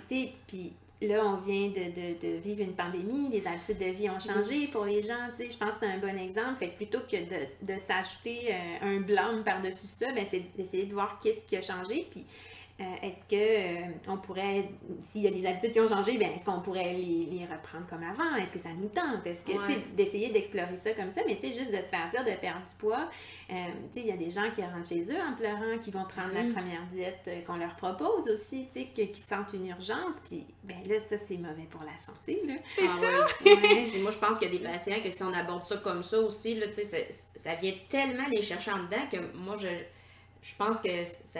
C: tu sais, puis là, on vient de vivre une pandémie, les habitudes de vie ont changé pour les gens, tu sais, je pense que c'est un bon exemple. Fait que plutôt que de s'ajouter un blâme par-dessus ça, ben c'est d'essayer de voir qu'est-ce qui a changé, puis est-ce que on pourrait, s'il y a des habitudes qui ont changé, ben est-ce qu'on pourrait les reprendre comme avant? Est-ce que ça nous tente? Est-ce que, tu sais, d'essayer d'explorer ça comme ça, mais tu sais, juste de se faire dire de perdre du poids, tu sais, il y a des gens qui rentrent chez eux en pleurant, qui vont prendre la première diète qu'on leur propose aussi, tu sais, qui sentent une urgence, puis ben là, ça, c'est mauvais pour la santé, là.
B: Ouais. Puis moi, je pense qu'il y a des patients que si on aborde ça comme ça aussi, là, tu sais, ça vient tellement les chercher en dedans que moi, je pense que ça...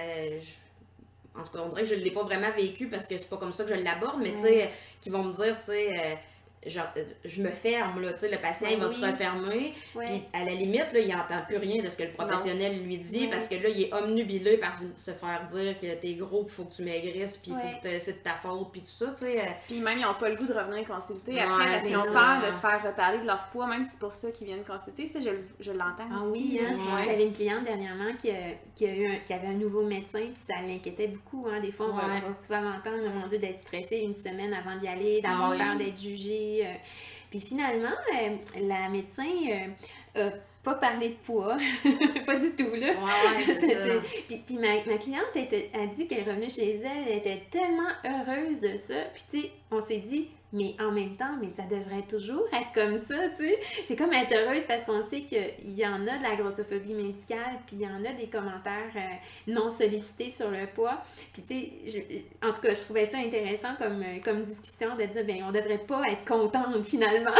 B: En tout cas, on dirait que je ne l'ai pas vraiment vécu parce que c'est pas comme ça que je l'aborde, mais tu sais, qui vont me dire, tu sais, genre, je me ferme, là, tu sais, le patient, il va se refermer, puis à la limite, là, il n'entend plus rien de ce que le professionnel lui dit, parce que là, il est omnubilé par se faire dire que t'es gros, puis il faut que tu maigrisses, puis il faut que c'est de ta faute, puis tout ça, tu sais.
A: Puis même, ils n'ont pas le goût de revenir consulter après, parce qu'ils ont peur de se faire reparler de leur poids, même si c'est pour ça qu'ils viennent consulter, ça, je l'entends aussi.
C: Oui, hein? J'avais une cliente dernièrement qui avait un nouveau médecin, puis ça l'inquiétait beaucoup, hein? Des fois, on va souvent m'entendre, mon Dieu, d'être stressée une semaine avant d'y aller, d'avoir peur d'être jugée. Puis finalement, la médecin a pas parlé de poids, pas du tout, là. Puis ma cliente a dit qu'elle est revenue chez elle, elle était tellement heureuse de ça. Puis tu sais, on s'est dit, mais en même temps, mais ça devrait toujours être comme ça, tu sais. C'est comme être heureuse parce qu'on sait qu'il y en a de la grossophobie médicale, puis il y en a des commentaires non sollicités sur le poids. Puis tu sais, en tout cas, je trouvais ça intéressant comme discussion de dire, ben on devrait pas être contente finalement.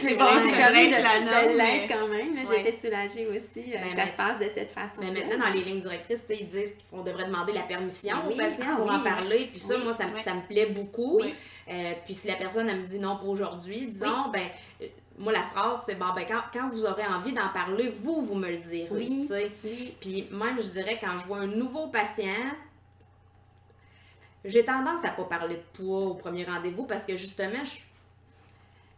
C: Mais bon, c'est correct de l'être quand même. J'étais soulagée aussi que ça se passe de cette façon.
B: Mais maintenant, dans les lignes directrices, ils disent qu'on devrait demander la permission aux patients pour en parler. Puis ça, moi, ça me plaît beaucoup. Puis si la personne, elle me dit non, pas aujourd'hui, disons, ben, moi, la phrase, c'est bon, ben, quand vous aurez envie d'en parler, vous me le direz. Tu sais. Puis même, je dirais, quand je vois un nouveau patient, j'ai tendance à pas parler de poids au premier rendez-vous parce que justement,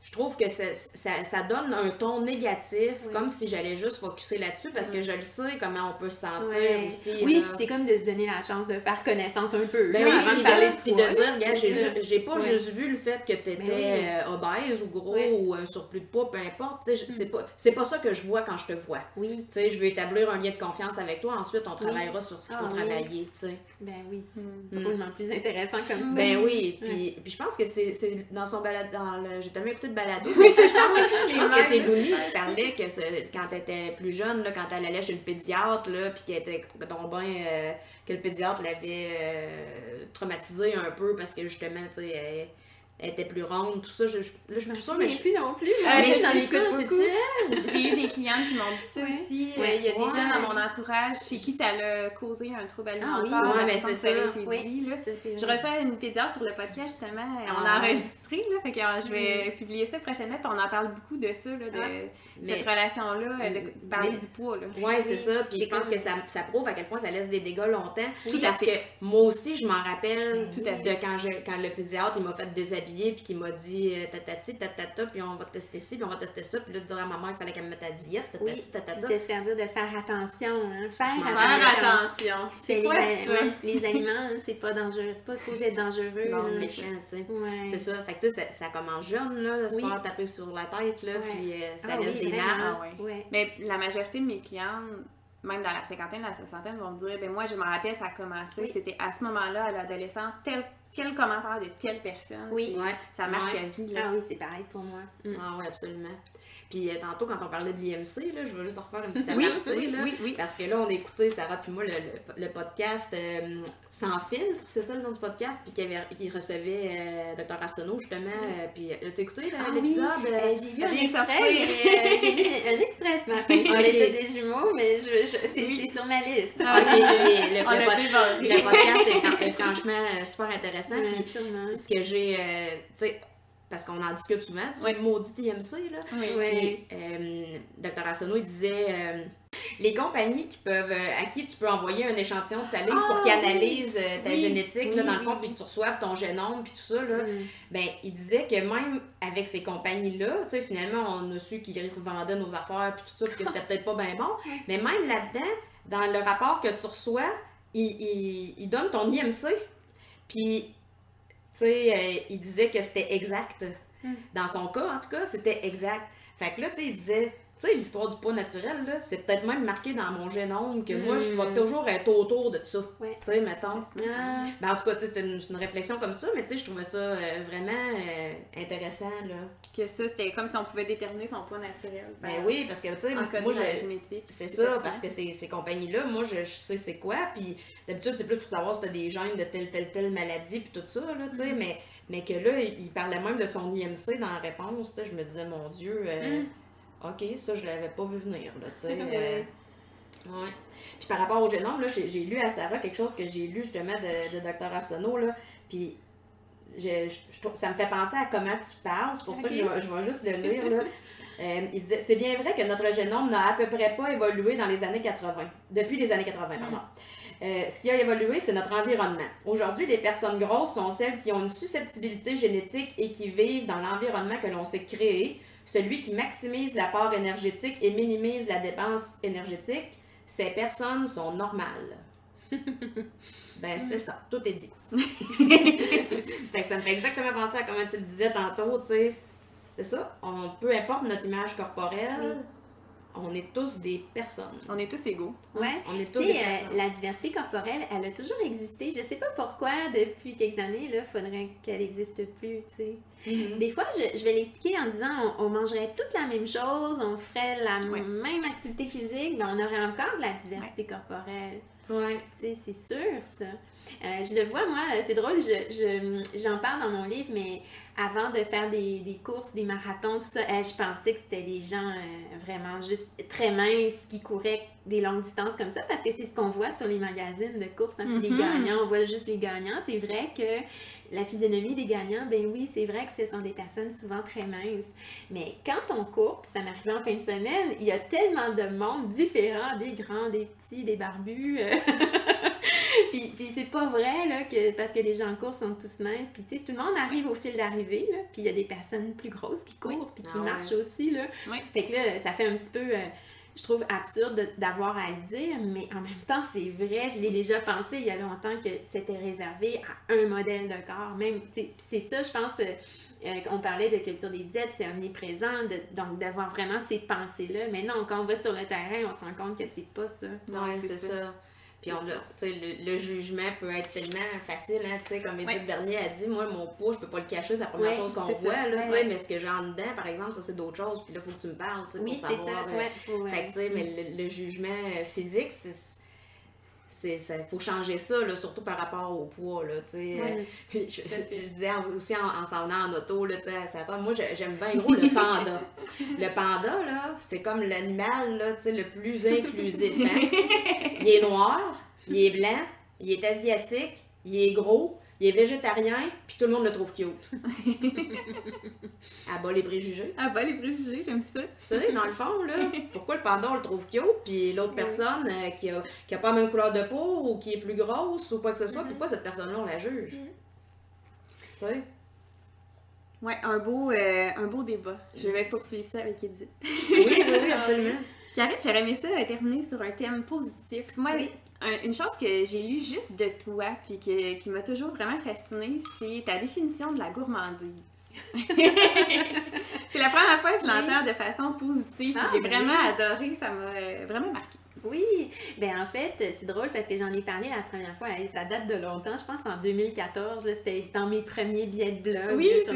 B: je trouve que ça donne un ton négatif, comme si j'allais juste focusser là-dessus, parce que je le sais comment on peut se sentir aussi.
C: Oui, puis c'est comme de se donner la chance de faire connaissance un peu.
B: Ben avant de parler puis de dire, regarde, j'ai pas juste vu le fait que tu étais obèse ou gros ou un surplus de poids, peu importe. C'est pas ça que je vois quand je te vois.
C: Oui.
B: Tu sais, je veux établir un lien de confiance avec toi, ensuite on travaillera sur ce qu'il faut travailler, tu sais.
C: Ben oui, c'est drôlement plus intéressant comme ça.
B: Ben oui, puis je pense que c'est dans son balade, j'ai tellement écouté de balado. Oui, je pense que c'est Louni qui parlait que quand elle était plus jeune, là, quand elle allait chez le pédiatre, là, puis qu'elle était que le pédiatre l'avait traumatisée un peu parce que justement, tu sais, elle était plus ronde, tout ça. Là, je suis plus sûre, mais
C: plus non plus.
B: mais
C: Je
B: je
C: j'en
B: suis
C: écoute
B: sûre,
C: beaucoup.
B: c'est-tu?
A: J'ai eu des clientes qui m'ont dit ça
C: Ouais.
A: aussi.
C: Ouais.
A: Il y a des
B: Ouais.
A: gens dans mon entourage chez qui ça a causé un trouble alimentaire.
C: oui.
B: Ouais,
A: la
B: mais
A: façon
B: c'est
A: que a
B: ça.
A: été
C: Oui.
A: dit, là.
C: Ça, c'est
A: Je
C: vrai.
A: reçois une pédiatre sur le podcast, justement. On
B: Ah.
A: a enregistré, là. Fait que je vais publier ça prochainement. Puis on en parle beaucoup de ça, là, de
B: Mais-
A: cette relation-là, de parler du poids, là.
B: Ouais, c'est ça. Puis je
C: C'est
B: pense
C: comme-
B: que ça prouve à quel point ça laisse des dégâts longtemps.
A: Tout à
B: parce
A: fait.
B: que moi aussi, je m'en rappelle
A: Tout à
B: de quand le pédiatre il m'a fait déshabiller puis qu'il m'a dit tatati, tatata, puis on va tester ci, puis on va tester ça, puis là de dire à ma mère qu'il fallait qu'elle me mette à diète, tatati,
C: Oui,
B: tatata.
C: puis de se faire dire de faire attention, hein. Faire
B: Je m'en
A: Faire attention. C'est
C: Les,
A: quoi ça?
C: ouais, les aliments, hein, c'est pas dangereux. C'est pas supposé être dangereux.
B: Non,
C: là.
B: méchant, tu sais.
C: Ouais.
B: C'est ça. Fait que tu sais, ça commence jeune, là, de se
C: Oui.
B: faire taper sur la tête, là,
C: Ouais.
B: puis ça
C: Ah
B: laisse
C: oui,
B: des
C: vraiment.
B: marques.
A: Ah ouais.
C: Ouais.
A: Mais la majorité de mes clientes, même dans la cinquantaine, la soixantaine, vont me dire, ben moi, je me rappelle, ça a commencé,
C: Oui.
A: c'était à ce moment-là, à l'adolescence, quel commentaire de telle personne,
C: Oui.
B: Ouais.
A: ça marque
B: Ouais.
A: à vie, là.
C: Ah oui, c'est pareil pour moi.
B: Ah oui, absolument. Puis tantôt, quand on parlait de l'IMC, là, je vais juste refaire une petite
A: Oui,
B: aparté,
A: oui,
B: là,
A: oui, oui.
B: parce que là, on a écouté, Sarah puis moi, le podcast Sans filtre, c'est ça le nom du podcast, puis qui recevait Dr Arsenault, justement, puis as-tu écouté
C: Ah
B: l'épisode?
C: oui, j'ai vu un
A: bien
C: extrait,
A: sorti.
C: mais j'ai vu un extrait ce matin. On
B: Ok.
C: était des jumeaux, mais c'est sur ma liste.
A: Ah,
B: Ok, le
A: On l'a dévoré.
B: podcast est franchement super intéressant,
C: Ouais,
B: puis
C: sûrement.
B: ce que j'ai, tu sais, parce qu'on en discute souvent, tu
A: Ouais.
B: sais, maudit IMC, là.
A: Oui.
C: Ouais.
B: Puis, Dr Arsenault, il disait les compagnies à qui tu peux envoyer un échantillon de salive pour qu'ils analysent ta
A: Oui.
B: génétique, là,
A: Oui,
B: dans le
A: oui,
B: fond,
A: oui.
B: puis que tu reçoives ton génome, puis tout ça, là,
C: Mm.
B: ben, il disait que même avec ces compagnies-là, tu sais, finalement, on a su qu'ils revendaient nos affaires, puis tout ça, puis que c'était peut-être pas bien bon, mais même là-dedans, dans le rapport que tu reçois, il donne ton IMC, puis, tu sais, il disait que c'était exact. Dans son cas, en tout cas, c'était exact. Fait que là, tu sais, il disait, tu sais, l'histoire du poids naturel, là, c'est peut-être même marqué dans mon génome que moi, je dois toujours être autour de ça.
C: Ouais.
B: Tu sais, mettons.
C: Ah,
B: Ben, en tout cas, tu sais, c'est une réflexion comme ça, mais tu sais, je trouvais ça vraiment intéressant, là.
A: Que ça, c'était comme si on pouvait déterminer son poids naturel.
B: Ben oui, parce que, tu sais,
A: En code
B: moi,
A: de la
B: je...
A: génétique.
B: C'est ça,
A: fascinant.
B: parce que ces compagnies-là, moi, je sais c'est quoi, puis d'habitude, c'est plus pour savoir si t'as des gènes de telle maladie, puis tout ça, là, tu sais, mais que là, il parlait même de son IMC dans la réponse, tu sais, je me disais, mon Dieu, OK, ça, je l'avais pas vu venir, là, tu sais.
C: Ouais.
B: Ouais. Puis par rapport au génome, là, j'ai lu à Sarah quelque chose que j'ai lu justement de Dr Arsenault, là, puis je trouve, ça me fait penser à comment tu parles, c'est pour ça que je vais juste le lire, là. Il disait, c'est bien vrai que notre génome n'a à peu près pas évolué dans les années 80, depuis les années 80, pardon. Ce qui a évolué, c'est notre environnement. Aujourd'hui, les personnes grosses sont celles qui ont une susceptibilité génétique et qui vivent dans l'environnement que l'on s'est créé, celui qui maximise l'apport énergétique et minimise la dépense énergétique. Ces personnes sont normales. Ben, c'est ça, tout est dit. Fait que ça me fait exactement penser à comment tu le disais tantôt, tu sais, c'est ça, peu importe notre image corporelle, on est tous des personnes.
A: On est tous égaux.
C: ouais.
B: On est
C: Tu
B: tous des
C: sais,
B: personnes.
C: la diversité corporelle, elle a toujours existé. Je sais pas pourquoi, depuis quelques années, là, faudrait qu'elle existe plus, tu sais.
B: Mhm.
C: Des fois, je vais l'expliquer en disant on mangerait toute la même chose, on ferait la
A: Ouais.
C: même activité physique, mais on aurait encore de la diversité corporelle.
B: Ouais.
C: Tu sais, c'est sûr, ça. Je le vois, moi, c'est drôle, j'en parle dans mon livre, mais avant de faire des courses, des marathons, tout ça, je pensais que c'était des gens vraiment juste très minces qui couraient des longues distances comme ça, parce que c'est ce qu'on voit sur les magazines de courses, hein, puis les gagnants, on voit juste les gagnants. C'est vrai que la physionomie des gagnants, ben oui, c'est vrai que ce sont des personnes souvent très minces. Mais quand on court, puis ça m'arrivait en fin de semaine, il y a tellement de monde différent, des grands, des petits, des barbus. Puis c'est pas vrai, là, parce que les gens courent sont tous minces. Puis tu sais, tout le monde arrive au fil d'arrivée, là. Puis il y a des personnes plus grosses qui courent, puis qui
B: Ah ouais.
C: marchent aussi, là.
A: Oui.
C: Fait que là, ça fait un petit peu, je trouve, absurde d'avoir à le dire, mais en même temps, c'est vrai. Je l'ai déjà pensé il y a longtemps que c'était réservé à un modèle de corps. Même, tu sais, c'est ça, je pense, on parlait de culture des diètes, c'est omniprésent, donc d'avoir vraiment ces pensées-là. Mais non, quand on va sur le terrain, on se rend compte que c'est pas ça.
A: Non,
B: Ouais,
A: c'est
B: c'est
A: ça.
B: ça. Puis tu sais, le jugement peut être tellement facile, hein, tu sais, comme Edith
A: Ouais.
B: Bernier a dit, moi, mon poids, je peux pas le cacher, c'est la première
C: Ouais,
B: chose qu'on
C: c'est ça.
B: voit, là, tu sais,
C: Ouais.
B: mais ce que j'ai en dedans, par exemple, ça, c'est d'autres choses, puis là, il faut que tu me parles, tu sais,
C: Oui,
B: pour
C: c'est
B: savoir.
C: ça. Ouais,
B: Fait que, tu sais, mais le jugement physique, faut changer ça, là, surtout par rapport au poids, là, tu sais. Puis je disais aussi en s'en venant en auto, là, tu sais, à Sarah, moi, j'aime bien gros le panda. Le panda, là, c'est comme l'animal, là, tu sais, le plus inclusif, hein? Il est noir, il est blanc, il est asiatique, il est gros, il est végétarien, puis tout le monde le trouve cute. Ah bah les préjugés.
A: Ah bah les préjugés, j'aime ça.
B: Tu sais, dans le fond, là, pourquoi le panda, on le trouve cute, puis l'autre personne qui a pas la même couleur de peau, ou qui est plus grosse, ou quoi que ce soit, pourquoi cette personne-là, on la juge? Tu sais?
A: Ouais, un beau débat. Je vais poursuivre ça avec Edith.
B: Oui, absolument.
A: Karine, j'aurais aimé ça terminer sur un thème positif. Moi, une chose que j'ai lue juste de toi, puis qui m'a toujours vraiment fascinée, c'est ta définition de la gourmandise. C'est la première fois que je l'entends de façon positive, puis j'ai vraiment adoré, ça m'a vraiment marqué.
C: Oui, ben en fait, c'est drôle parce que j'en ai parlé la première fois, et ça date de longtemps, je pense en 2014, c'était dans mes premiers billets de blog.
A: Oui,
C: sur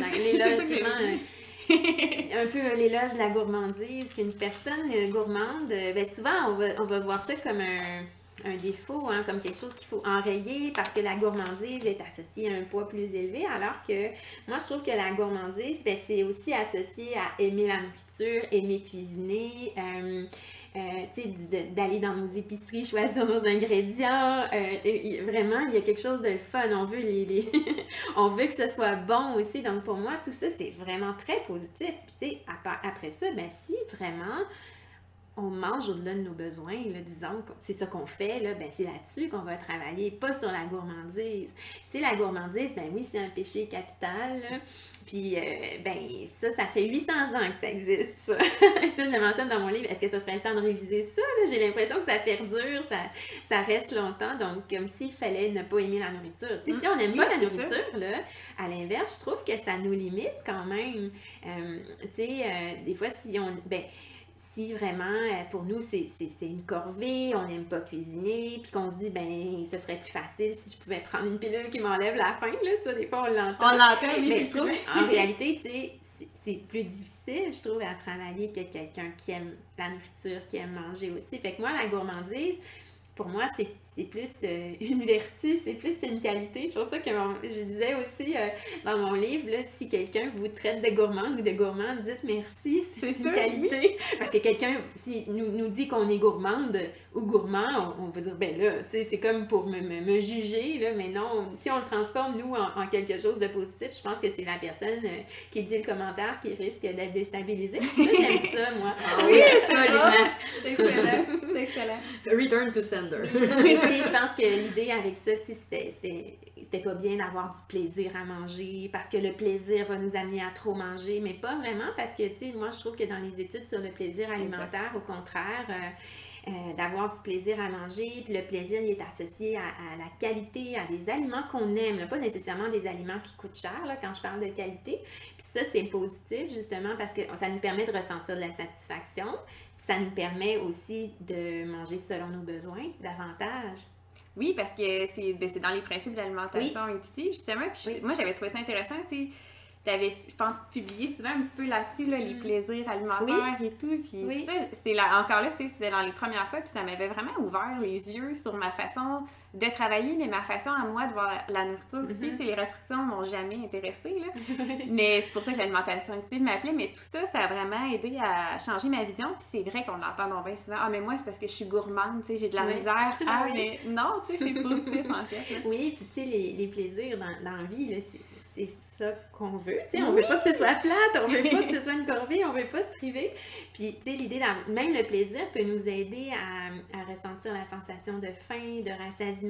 C: un peu l'éloge de la gourmandise, qu'une personne gourmande, ben souvent on va voir ça comme un défaut, hein, comme quelque chose qu'il faut enrayer parce que la gourmandise est associée à un poids plus élevé, alors que moi je trouve que la gourmandise, ben, c'est aussi associé à aimer la nourriture, aimer cuisiner, d'aller dans nos épiceries, choisir nos ingrédients. Vraiment, il y a quelque chose de fun. On veut on veut que ce soit bon aussi. Donc, pour moi, tout ça, c'est vraiment très positif. Puis, tu sais, après ça, ben si vraiment on mange au-delà de nos besoins, là, disons, c'est ça qu'on fait, là, ben c'est là-dessus qu'on va travailler, pas sur la gourmandise. Tu sais, la gourmandise, ben oui, c'est un péché capital, là. Puis, ben, ça fait 800 ans que ça existe, ça. Ça, je mentionne dans mon livre. Est-ce que ça serait le temps de réviser ça? J'ai l'impression que ça perdure, ça reste longtemps. Donc, comme s'il fallait ne pas aimer la nourriture. Tu sais, si on n'aime pas la nourriture, là, à l'inverse, je trouve que ça nous limite quand même. Tu sais, des fois, si vraiment, pour nous, c'est une corvée, on n'aime pas cuisiner, puis qu'on se dit, ben, ce serait plus facile si je pouvais prendre une pilule qui m'enlève la faim, là, ça, des fois, on l'entend.
A: On l'entend, oui.
C: Mais je trouve, en réalité, tu sais, c'est plus difficile, je trouve, à travailler que quelqu'un qui aime la nourriture, qui aime manger aussi. Fait que moi, la gourmandise, pour moi, c'est plus une vertu, c'est plus une qualité. C'est pour ça que je disais aussi dans mon livre, là, si quelqu'un vous traite de gourmande ou de gourmand, dites merci, c'est une qualité. Oui. Parce que quelqu'un, si nous dit qu'on est gourmande ou gourmand, on va dire, ben là, tu sais, c'est comme pour me juger, là, mais non, si on le transforme, nous, en quelque chose de positif, je pense que c'est la personne qui dit le commentaire qui risque d'être déstabilisée. Ça, j'aime ça, moi.
B: Ah oui, absolument.
A: C'est excellent, c'est excellent.
B: Return to sender.
C: Oui, je pense que l'idée avec ça, c'était pas bien d'avoir du plaisir à manger parce que le plaisir va nous amener à trop manger, mais pas vraiment parce que, tu sais, moi, je trouve que dans les études sur le plaisir alimentaire, au contraire, d'avoir du plaisir à manger, puis le plaisir, il est associé à la qualité, à des aliments qu'on aime, là, pas nécessairement des aliments qui coûtent cher, là, quand je parle de qualité. Puis ça, c'est positif, justement, parce que ça nous permet de ressentir de la satisfaction, puis ça nous permet aussi de manger selon nos besoins davantage.
A: Oui, parce que c'est dans les principes de l'alimentation intuitive, justement. Puis moi, j'avais trouvé ça intéressant, tu sais. T'avais, je pense, publié souvent un petit peu là-dessus, là, les plaisirs alimentaires et tout. Puis ça, encore là, c'était dans les premières fois, puis ça m'avait vraiment ouvert les yeux sur ma façon de travailler, mais ma façon à moi de voir la nourriture aussi. Tu sais, les restrictions m'ont jamais intéressée, là. Mais c'est pour ça que l'alimentation intuitive m'appelait. Mais tout ça, ça a vraiment aidé à changer ma vision. Puis c'est vrai qu'on l'entend donc bien souvent. Ah, mais moi, c'est parce que je suis gourmande, tu sais, j'ai de la misère. Ah, mais non, tu sais, c'est positif, en fait. Là.
C: Oui, puis tu sais, les plaisirs dans la vie, là, c'est ça qu'on veut. T'sais, on veut pas que ce soit plate, on veut pas que ce soit une corvée, on veut pas se priver. Puis, tu sais, l'idée, même le plaisir peut nous aider à ressentir la sensation de faim, de rassasiement,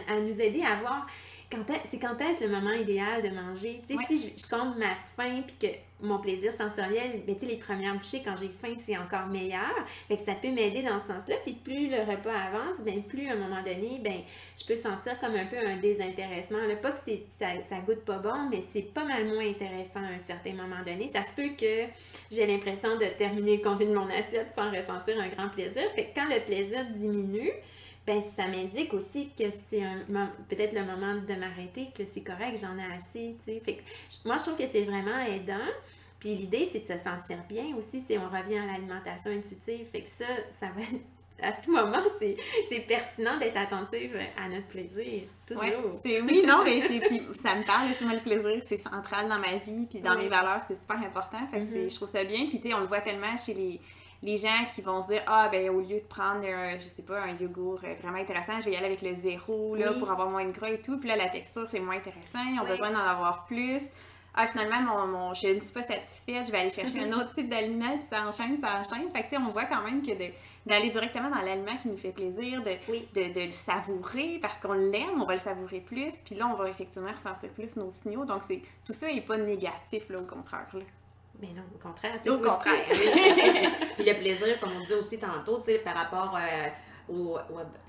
C: à nous aider à voir quand est-ce le moment idéal de manger. Tu sais, si je compte ma faim puis que mon plaisir sensoriel, ben, tu sais, les premières bouchées, quand j'ai faim, c'est encore meilleur. Fait que ça peut m'aider dans ce sens-là. Puis plus le repas avance, ben, plus à un moment donné, ben, je peux sentir comme un peu un désintéressement. Là, pas que ça goûte pas bon, mais c'est pas mal moins intéressant à un certain moment donné. Ça se peut que j'ai l'impression de terminer le contenu de mon assiette sans ressentir un grand plaisir. Fait que quand le plaisir diminue, ben ça m'indique aussi que c'est peut-être le moment de m'arrêter, que c'est correct, j'en ai assez, tu sais. Fait que moi, je trouve que c'est vraiment aidant. Puis l'idée, c'est de se sentir bien aussi, si on revient à l'alimentation intuitive. Fait que ça va à tout moment, c'est pertinent d'être attentive à notre plaisir, toujours.
A: Ouais, oui, non, mais puis ça me parle, moi, le plaisir, c'est central dans ma vie, puis dans mes valeurs, c'est super important, fait que je trouve ça bien, puis tu sais, on le voit tellement chez les gens qui vont se dire « Ah, ben au lieu de prendre, je sais pas, un yogourt vraiment intéressant, je vais y aller avec le zéro, là, pour avoir moins de gras et tout, puis là, la texture, c'est moins intéressant, ils ont besoin d'en avoir plus. Ah, finalement, je ne suis pas satisfaite, je vais aller chercher un autre type d'aliment, puis ça enchaîne. Fait que, tu sais, on voit quand même que d'aller directement dans l'aliment qui nous fait plaisir, de le savourer, parce qu'on l'aime, on va le savourer plus, puis là, on va effectivement ressentir plus nos signaux. Donc, tout ça n'est pas négatif, là, au contraire, là.
C: Mais non, au contraire,
B: c'est au contraire. Puis le plaisir, comme on disait aussi tantôt, tu sais, par rapport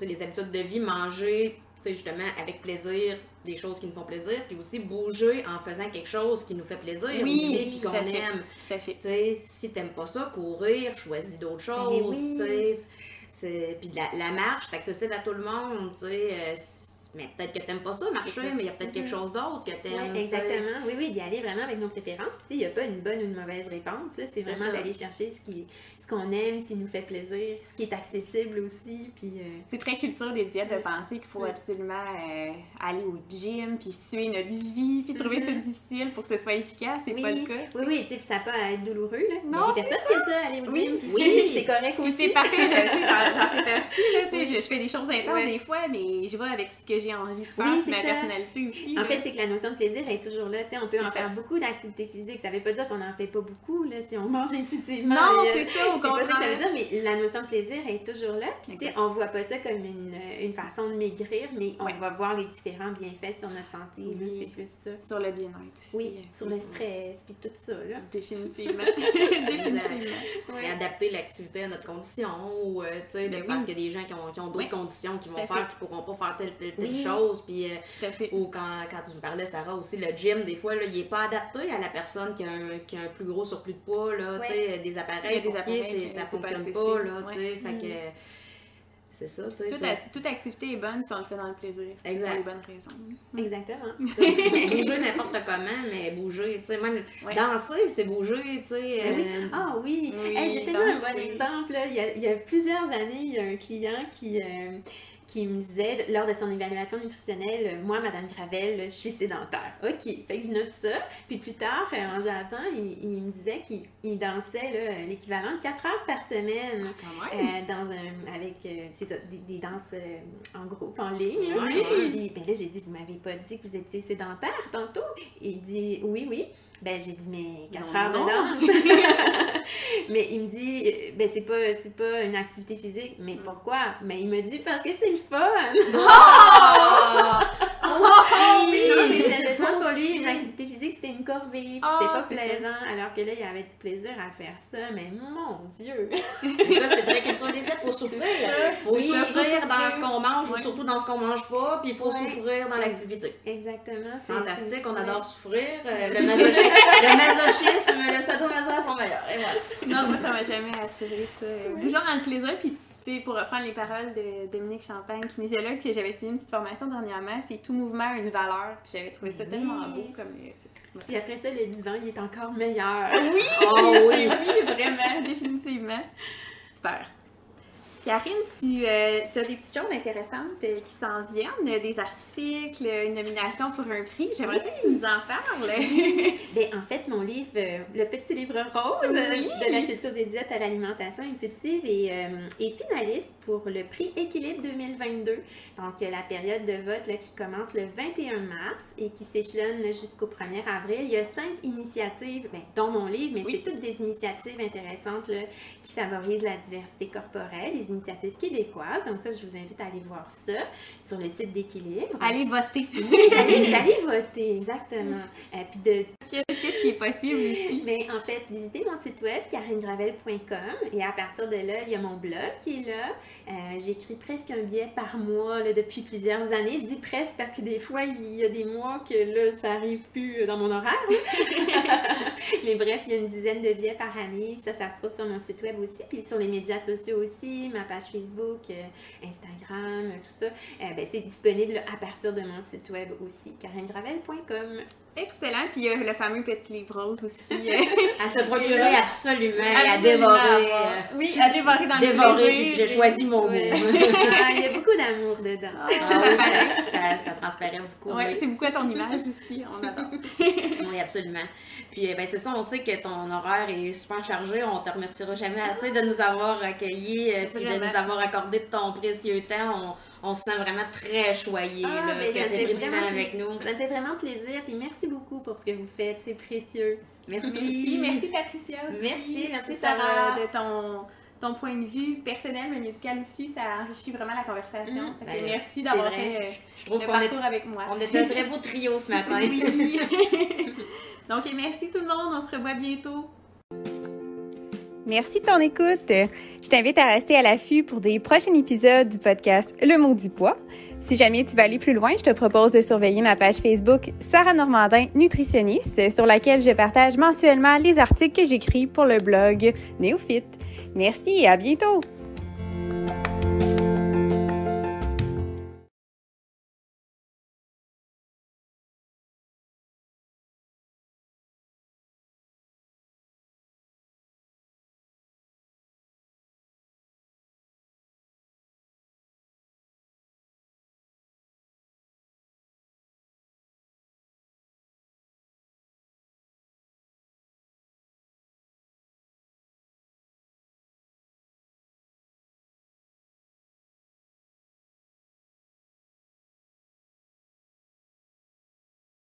B: les habitudes de vie, manger, tu sais, justement, avec plaisir, des choses qui nous font plaisir, puis aussi bouger en faisant quelque chose qui nous fait plaisir aussi, puis qu'on aime.
A: Tout à fait.
B: Tu sais, si t'aimes pas ça, courir, choisis d'autres choses, tu sais. Puis la marche, c'est accessible à tout le monde, tu sais. Mais peut-être que t'aimes pas ça, marcher, mais il y a peut-être quelque chose d'autre que t'aimes.
C: Oui, exactement. Oui, d'y aller vraiment avec nos préférences. Puis, tu sais, il n'y a pas une bonne ou une mauvaise réponse. C'est vraiment d'aller chercher ce qu'on aime, ce qui nous fait plaisir, ce qui est accessible aussi. Puis,
A: c'est très culture des diètes de penser qu'il faut absolument aller au gym, puis suivre notre vie, puis trouver ça difficile pour que ce soit efficace. C'est pas le cas.
C: Oui, tu sais, ça n'a pas à être douloureux. Là.
A: Non,
C: il y a des personnes qui aiment ça, aller au gym, puis c'est correct aussi.
A: Puis c'est parfait, j'en fais partie. Là, je fais des choses intenses des fois, mais je vais avec ce que j'ai envie de faire, c'est ma personnalité aussi.
C: En fait, c'est que la notion de plaisir est toujours là. On peut en faire beaucoup d'activités physiques. Ça veut pas dire qu'on n'en fait pas beaucoup là, si on mange intuitivement.
A: Non, c'est ça, au contraire.
C: C'est pas ça que ça veut dire, mais la notion de plaisir est toujours là. Puis, tu sais, on voit pas ça comme une façon de maigrir, mais on va voir les différents bienfaits sur notre santé. C'est plus ça.
A: Sur le bien-être aussi.
C: Oui, sur le stress, puis tout ça. Là.
A: Définitivement.
B: Et adapter l'activité à notre condition, ou, tu sais, parce qu'il y a des gens qui ont d'autres conditions qui vont faire, qui pourront pas faire telle chose. Puis, ou quand tu me parlais, Sarah, aussi, le gym, des fois, là, il n'est pas adapté à la personne qui a un plus gros surplus de poids, là, tu sais, des appareils, ça fonctionne pas, là, tu sais, fait que c'est ça, tu sais.
A: Toute activité est bonne si on le fait dans le plaisir.
B: Exact.
A: Pour les bonnes raisons.
C: Exactement.
B: Bouger n'importe comment, mais bouger, tu sais, même danser, c'est bouger, tu sais.
C: Ah oui! J'ai tellement un bon exemple, là. Il y a plusieurs années, il y a un client qui me disait, lors de son évaluation nutritionnelle, moi, Madame Gravel, je suis sédentaire. OK, fait que je note ça. Puis plus tard, en jasant, il me disait qu'il dansait l'équivalent de 4 heures par semaine avec c'est ça, des danses en groupe, en ligne. Puis ben là, j'ai dit, vous m'avez pas dit que vous étiez sédentaire tantôt? Et il dit, oui. Ben, j'ai dit, mais 4 heures de danse. Mais il me dit, ben, c'est pas une activité physique. Mais pourquoi? Mais il me dit, parce que c'est le fun. Mais c'était pas pour lui une activité physique, c'était une corvée. C'était pas plaisant. Alors que là, il avait du plaisir à faire ça. Mais mon Dieu!
B: Ça, c'est très culture des diètes. Il faut souffrir. Il faut souffrir dans ce qu'on mange, ou surtout dans ce qu'on mange pas. Puis il faut souffrir dans l'activité.
C: Exactement.
B: Fantastique, on adore souffrir. Le masochisme, le sadomaso sont meilleurs. Et voilà.
A: Non, moi, ça m'a jamais attiré ça. Bougeons dans le plaisir, puis tu sais, pour reprendre les paroles de Dominique Champagne, kinésiologue, que j'avais suivi une petite formation dernièrement, c'est tout mouvement a une valeur. Puis j'avais trouvé ça tellement beau comme ça.
C: Puis après ça, le divan, il est encore meilleur.
A: Oui! Oh oui! Oui, vraiment, définitivement. Super. Karine, tu as des petites choses intéressantes qui s'en viennent, des articles, une nomination pour un prix. J'aimerais que tu nous en parles.
C: Bien, en fait, mon livre, Le petit livre rose de la culture des diètes à l'alimentation intuitive est finaliste pour le prix Équilibre 2022. Donc, la période de vote là, qui commence le 21 mars et qui s'échelonne jusqu'au 1er avril. Il y a 5 initiatives, dont mon livre, mais c'est toutes des initiatives intéressantes là, qui favorisent la diversité corporelle, des initiatives québécoises. Donc ça, je vous invite à aller voir ça sur le site d'Équilibre.
A: Allez voter!
C: Oui, d'aller voter, exactement. Puis
A: qu'est-ce qui est possible ici?
C: Bien, en fait, visitez mon site web, karinegravel.com, et à partir de là, il y a mon blog qui est là. J'écris presque un billet par mois là, depuis plusieurs années. Je dis presque parce que des fois, il y a des mois que là, ça n'arrive plus dans mon horaire. Mais bref, il y a une dizaine de billets par année. Ça se trouve sur mon site web aussi. Puis sur les médias sociaux aussi, ma page Facebook, Instagram, tout ça, c'est disponible à partir de mon site web aussi, karinegravel.com.
A: Excellent. Puis il y a le fameux petit livre rose aussi.
B: À se procurer absolument et à dévorer.
A: Oui, à dévorer dans le plaisir.
B: J'ai choisi mon mot.
C: Il y a beaucoup d'amour dedans.
B: Ça transparaît beaucoup.
A: Oui, c'est beaucoup à ton image aussi. On adore.
B: Oui, absolument. Puis c'est ça, on sait que ton horaire est super chargé. On te remerciera jamais assez de nous avoir accueillis puis de nous avoir accordé de ton précieux temps. On se sent vraiment très choyés que tu aies pris du temps avec nous.
C: Ça me fait vraiment plaisir. Puis merci beaucoup pour ce que vous faites. C'est précieux.
A: Merci Patricia aussi.
B: Merci Sarah.
A: De ton point de vue personnel, mais médical aussi, ça enrichit vraiment la conversation. Merci d'avoir fait le parcours avec moi.
B: On est un très beau trio ce matin.
A: Oui. Donc, merci tout le monde. On se revoit bientôt. Merci de ton écoute. Je t'invite à rester à l'affût pour des prochains épisodes du podcast Le Maudit Poids. Si jamais tu veux aller plus loin, je te propose de surveiller ma page Facebook Sarah Normandin Nutritionniste, sur laquelle je partage mensuellement les articles que j'écris pour le blog Néophyte. Merci et à bientôt!